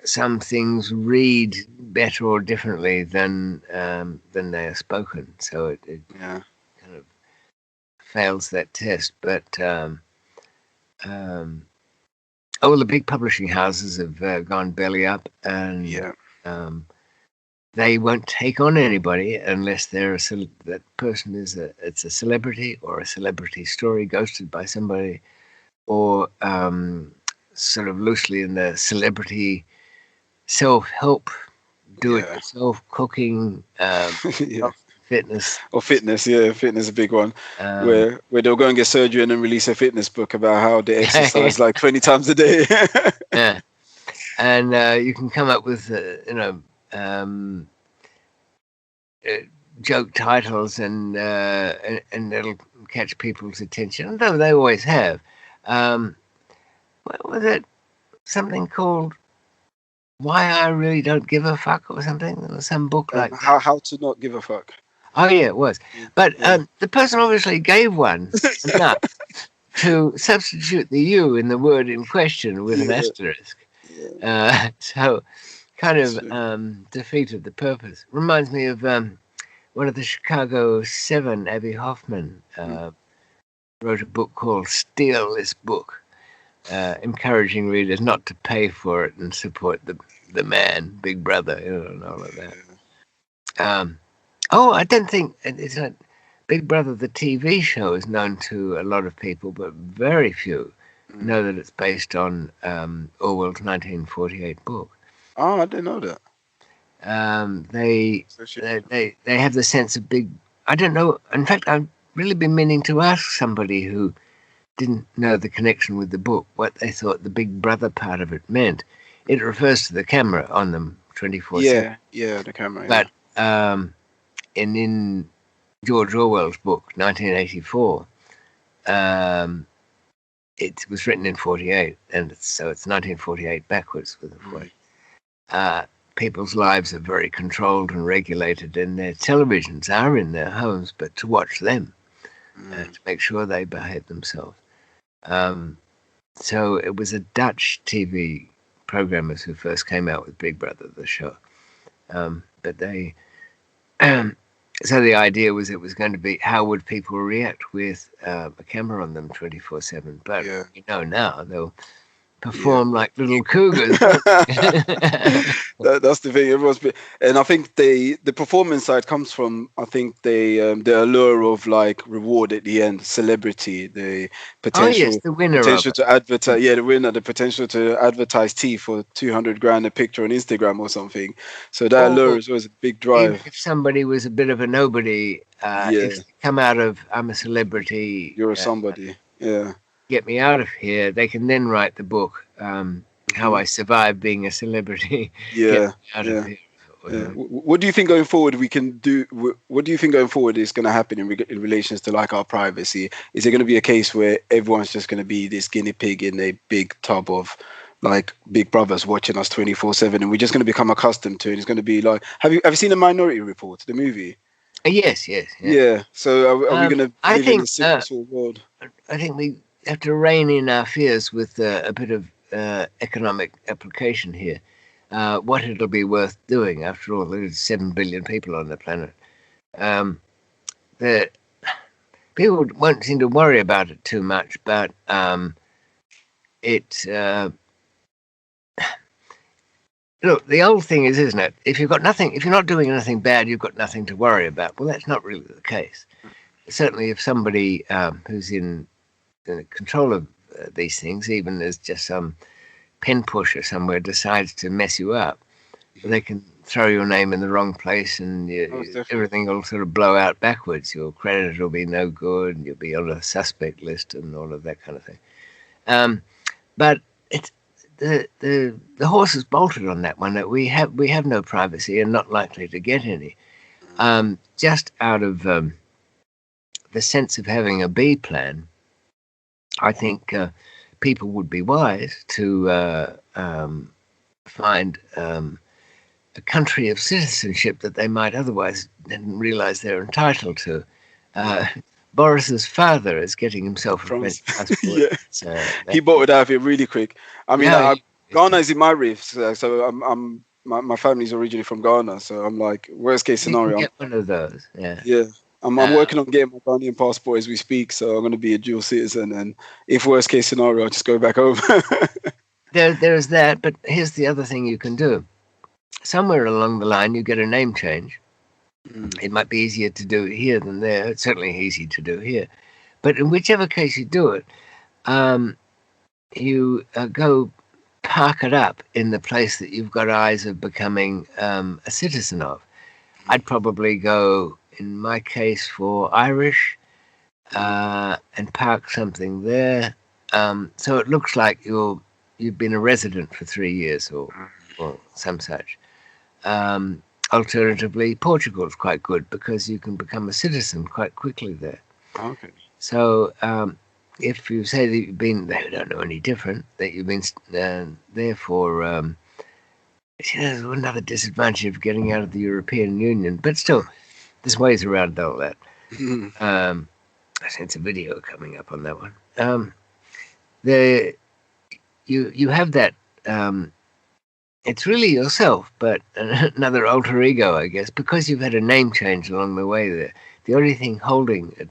some things read better or differently than they are spoken, so it kind of fails that test. But all the big publishing houses have gone belly up, and they won't take on anybody unless that person is it's a celebrity or a celebrity story ghosted by somebody. Or sort of loosely in the celebrity self-help, do-it-yourself cooking, fitness. Or fitness, fitness is a big one. Where they'll go and get surgery and then release a fitness book about how they exercise like 20 times a day. Yeah, and you can come up with joke titles and it'll catch people's attention, though they always have. What was it? Something called "Why I Really Don't Give a Fuck" or something. There was some book like how to not give a fuck. Oh yeah, it was. But the person obviously gave one enough to substitute the "you" in the word in question with an asterisk. So kind of defeated the purpose. Reminds me of one of the Chicago 7, Abby Hoffman. Wrote a book called "Steal This Book," encouraging readers not to pay for it and support the man, Big Brother, and all of that. I don't think it's not Big Brother. The TV show is known to a lot of people, but very few know that it's based on Orwell's 1948 book. Oh, I didn't know that. They have the sense of big. I don't know. In fact, I've really been meaning to ask somebody who didn't know the connection with the book what they thought the Big Brother part of it meant. It refers to the camera on them 24/7. Yeah, the camera. But in George Orwell's book, 1984. It was written in 48, and so it's 1948 backwards with the 40. People's lives are very controlled and regulated, and their televisions are in their homes, but to watch them, to make sure they behave themselves. So it was a Dutch TV programmers who first came out with Big Brother, the show. But they, so the idea was it was going to be how would people react with a camera on them 24/7. But you know now they'll perform like little cougars. That's the thing. And I think the performance side comes from, I think the allure of like reward at the end, celebrity, the potential, the winner potential to advertise. Yeah, the winner, the potential to advertise tea for 200 grand a picture on Instagram or something. So that allure is always a big drive. Even if somebody was a bit of a nobody, if they come out of I'm a celebrity, you're somebody. Get me out of here. They can then write the book, How I Survived Being a Celebrity. Get me out of here. What do you think going forward we can do? What do you think going forward is going to happen in relations to like our privacy? Is it going to be a case where everyone's just going to be this guinea pig in a big tub of like Big Brother's watching us 24/7, and we're just going to become accustomed to it? It's going to be like, have you seen the Minority Report, the movie? Yes. Yeah. So are we going to live in a similar sort of world? I think we have to rein in our fears with a bit of economic application here. What it'll be worth doing. After all, there's 7 billion people on the planet. The people won't seem to worry about it too much, but look, the old thing is, isn't it? If you're not doing anything bad, you've got nothing to worry about. Well, that's not really the case. Certainly, if somebody who's in control of these things, even as just some pen pusher somewhere, decides to mess you up, they can throw your name in the wrong place, and everything will sort of blow out backwards. Your credit will be no good, and you'll be on a suspect list and all of that kind of thing. But it's the horse is bolted on that one. That we have no privacy and not likely to get any. Just out of the sense of having a B plan, I think people would be wise to find a country of citizenship that they might otherwise didn't realize they're entitled to. Boris's father is getting himself a French passport. He bought it out of here really quick. I mean, Ghana is in my reef, so my family's originally from Ghana, so I'm like, worst case scenario, get one of those. I'm working on getting my Ghanaian passport as we speak, so I'm going to be a dual citizen, and if worst case scenario, I'll just go back home. There's that, but here's the other thing you can do. Somewhere along the line, you get a name change. It might be easier to do it here than there. It's certainly easy to do here. But in whichever case you do it, you go park it up in the place that you've got eyes of becoming a citizen of. I'd probably go, in my case, for Irish and park something there. So it looks like you've been a resident for 3 years or some such. Alternatively, Portugal is quite good because you can become a citizen quite quickly there. Okay. So if you say that you've been, they don't know any different, that you've been there for, there's another disadvantage of getting out of the European Union, but still, there's ways around all that. I sense a video coming up on that one. You have that. It's really yourself, but another alter ego, I guess, because you've had a name change along the way there. The only thing holding it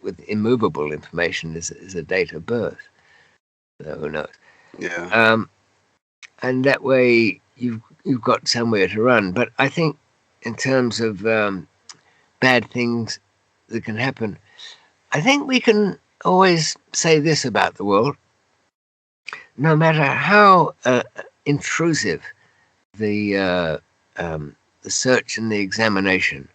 with immovable information is a date of birth. So who knows? Yeah. And that way you've got somewhere to run. But I think in terms of bad things that can happen, I think we can always say this about the world. No matter how intrusive the search and the examination,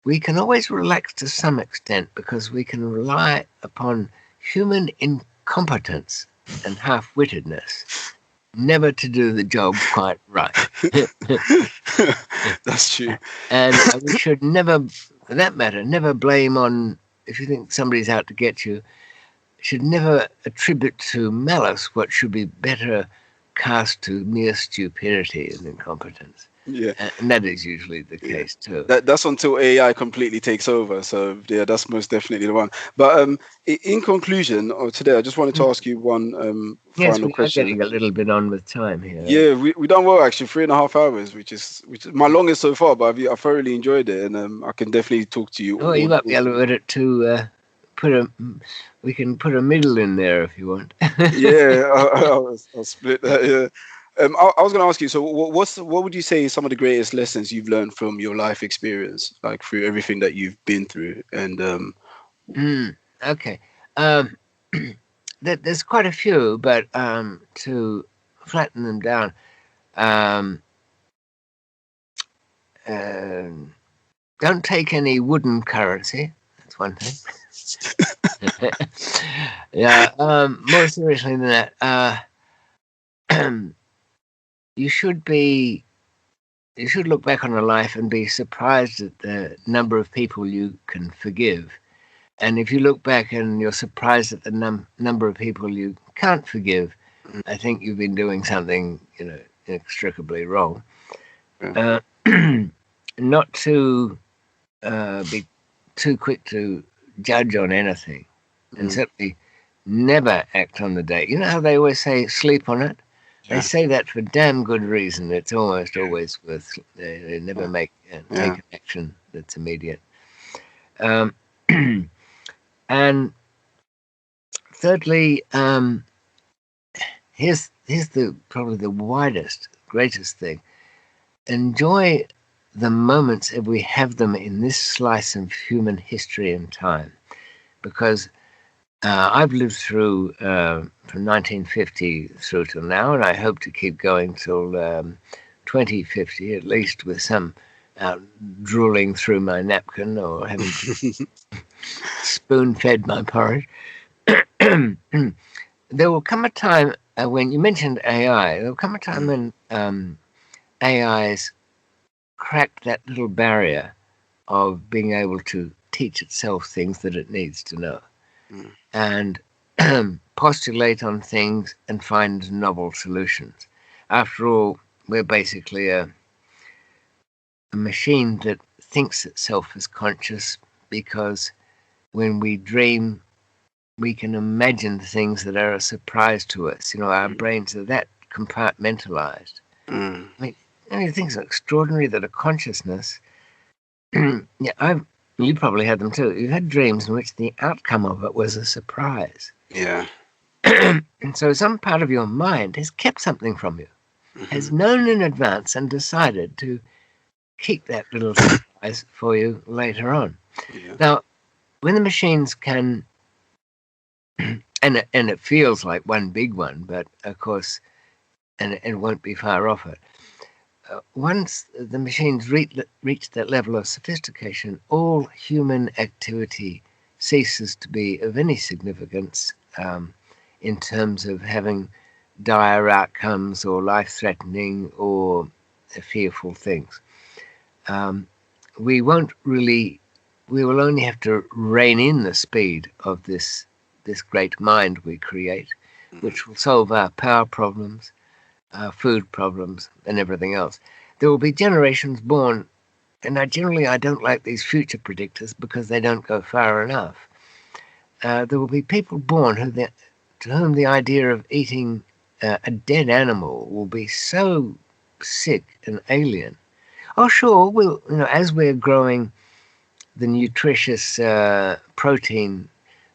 we can always relax to some extent because we can rely upon human incompetence and half-wittedness never to do the job quite right. That's true. And we should never, for that matter, never blame on, if you think somebody's out to get you, should never attribute to malice what should be better cast to mere stupidity and incompetence. Yeah, And that is usually the case too. That's until AI completely takes over. So yeah, that's most definitely the one. But in conclusion of today, I just wanted to ask you one Yes, final we are question. getting a little bit on with time here. Yeah, we done well actually, 3.5 hours, which is my longest so far. But I thoroughly enjoyed it, and I can definitely talk to you. Oh, you might be able to edit to we can put a middle in there if you want. Yeah, I'll split that. Yeah. I was going to ask you. So, what would you say is some of the greatest lessons you've learned from your life experience, like through everything that you've been through? And Okay, there's quite a few, but to flatten them down, don't take any wooden currency. That's one thing. Yeah. More seriously than that, you should look back on a life and be surprised at the number of people you can forgive. And if you look back and you're surprised at the number of people you can't forgive, I think you've been doing something, inextricably wrong. Not to be too quick to judge on anything, and certainly never act on the day. You know how they always say sleep on it? They say that for damn good reason. It's almost always worth. They never take an action that's immediate. And thirdly, here's probably the widest, greatest thing. Enjoy the moments if we have them in this slice of human history and time, because I've lived through from 1950 through till now, and I hope to keep going till 2050 at least, with some drooling through my napkin or having spoon-fed my porridge. There will come a time when you mentioned AI. There will come a time when AI's crack that little barrier of being able to teach itself things that it needs to know, and postulate on things and find novel solutions. After all, we're basically a machine that thinks itself as conscious, because when we dream, we can imagine things that are a surprise to us. Our brains are that compartmentalized. I mean, things are extraordinary that a consciousness. You probably had them too. You've had dreams in which the outcome of it was a surprise. Yeah. And so some part of your mind has kept something from you, has known in advance and decided to keep that little surprise for you later on. Yeah. Now, when the machines can, and it feels like one big one, but of course, and it won't be far off it. Once the machines reach that level of sophistication, all human activity ceases to be of any significance in terms of having dire outcomes or life-threatening or fearful things. We will only have to rein in the speed of this great mind we create, which will solve our power problems, our food problems, and everything else. There will be generations born, and I don't like these future predictors because they don't go far enough. There will be people born to whom the idea of eating a dead animal will be so sick and alien. Oh, sure, as we're growing the nutritious protein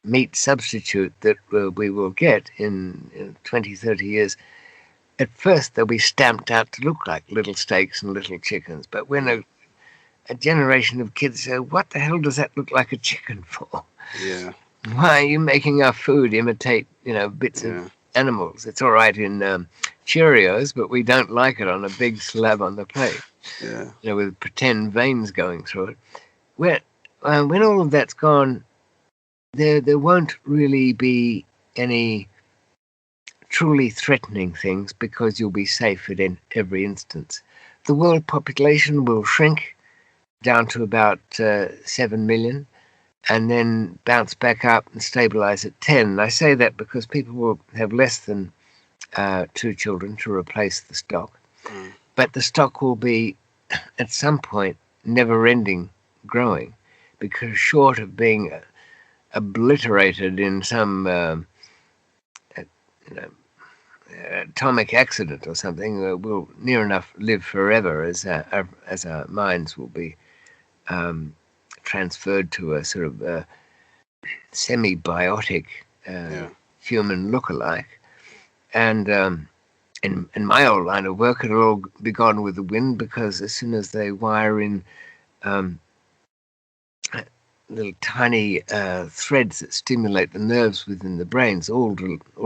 meat substitute that we will get in 20, 30 years, at first they'll be stamped out to look like little steaks and little chickens. But when a generation of kids say, what the hell does that look like a chicken for? Yeah. Why are you making our food imitate, bits of animals? It's all right in Cheerios, but we don't like it on a big slab on the plate. Yeah. With pretend veins going through it. When all of that's gone, there won't really be any truly threatening things, because you'll be safe in every instance. the world population will shrink down to about 7 million and then bounce back up and stabilize at 10. And I say that because people will have less than 2 children to replace the stock. But the stock will be, at some point, never-ending growing, because short of being obliterated in some atomic accident or something, we'll near enough live forever as our minds will be transferred to a sort of semi-biotic human look-alike. And in my old line of work, it'll all be gone with the wind, because as soon as they wire in little tiny threads that stimulate the nerves within the brains, all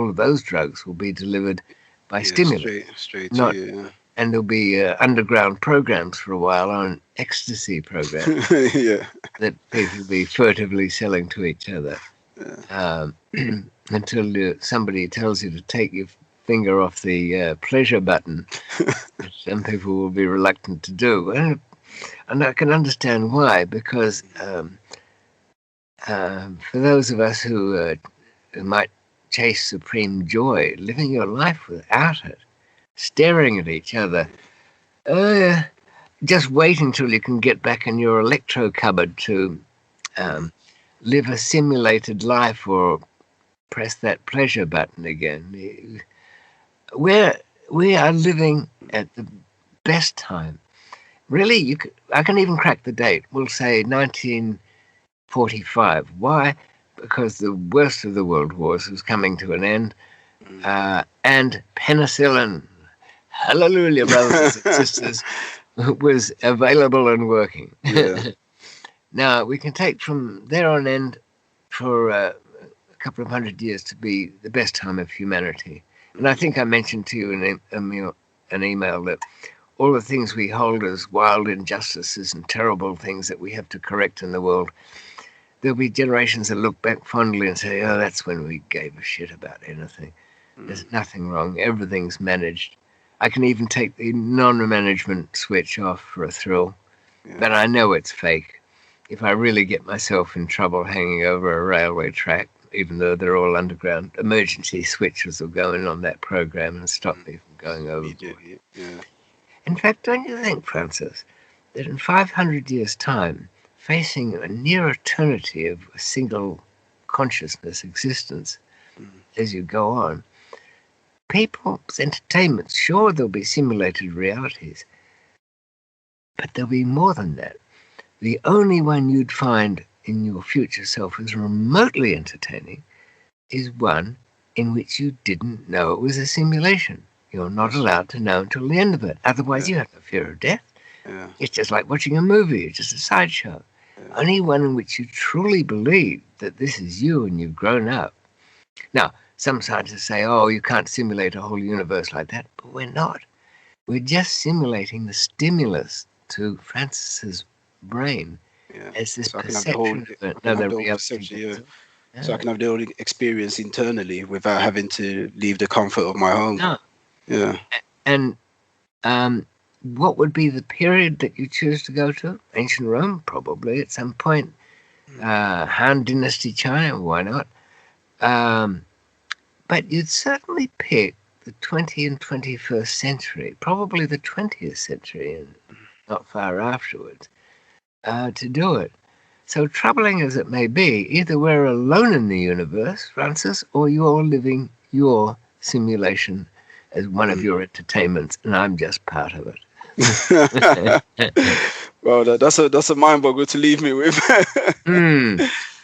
of those drugs will be delivered by stimulants. Straight to you, and there'll be underground programs for a while on ecstasy programs that people will be furtively selling to each other until somebody tells you to take your finger off the pleasure button, which some people will be reluctant to do. And I can understand why, because for those of us who might chase supreme joy, living your life without it, staring at each other, just wait until you can get back in your electro cupboard to live a simulated life or press that pleasure button again. We are living at the best time. Really, I can even crack the date. We'll say 1945. Why? Because the worst of the world wars was coming to an end, and penicillin, hallelujah, brothers and sisters, was available and working. Now, we can take from there on end for a couple of 100 years to be the best time of humanity. And I think I mentioned to you in an email that all the things we hold as wild injustices and terrible things that we have to correct in the world, there'll be generations that look back fondly and say, oh, that's when we gave a shit about anything. There's nothing wrong. Everything's managed. I can even take the non-management switch off for a thrill, but I know it's fake. If I really get myself in trouble hanging over a railway track, even though they're all underground, emergency switches will go in on that program and stop me from going overboard. In fact, don't you think, Francis, that in 500 years' time, facing a near eternity of a single consciousness existence as you go on, people's entertainments, sure, there'll be simulated realities, but there'll be more than that. The only one you'd find in your future self as remotely entertaining is one in which you didn't know it was a simulation. You're not allowed to know until the end of it. Otherwise, you have no fear of death. It's just like watching a movie. It's just a sideshow. Only one in which you truly believe that this is you and you've grown up. Now, some scientists say, oh, you can't simulate a whole universe like that. But we're not. We're just simulating the stimulus to Francis's brain as this perception of another reality. So I can have the whole experience internally without having to leave the comfort of my home. And what would be the period that you choose to go to? Ancient Rome, probably, at some point. Han Dynasty China, why not? But you'd certainly pick the 20th and 21st century, probably the 20th century, and not far afterwards, to do it. So troubling as it may be, either we're alone in the universe, Francis, or you're living your simulation as one of your entertainments, and I'm just part of it. Well, that's a mind boggle to leave me with.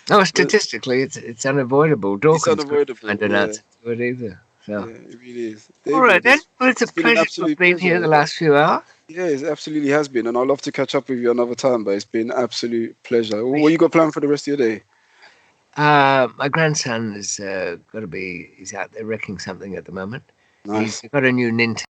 No, statistically, it's unavoidable. Dawkins couldn't find an answer to it either. So. Yeah, it really is. David, all right, then. Well, it's a pleasure to have been here the last few hours. Yeah, it absolutely has been, and I'd love to catch up with you another time, but it's been an absolute pleasure. What you got planned for the rest of your day? My grandson is he's out there wrecking something at the moment. Nice. He's got a new Nintendo.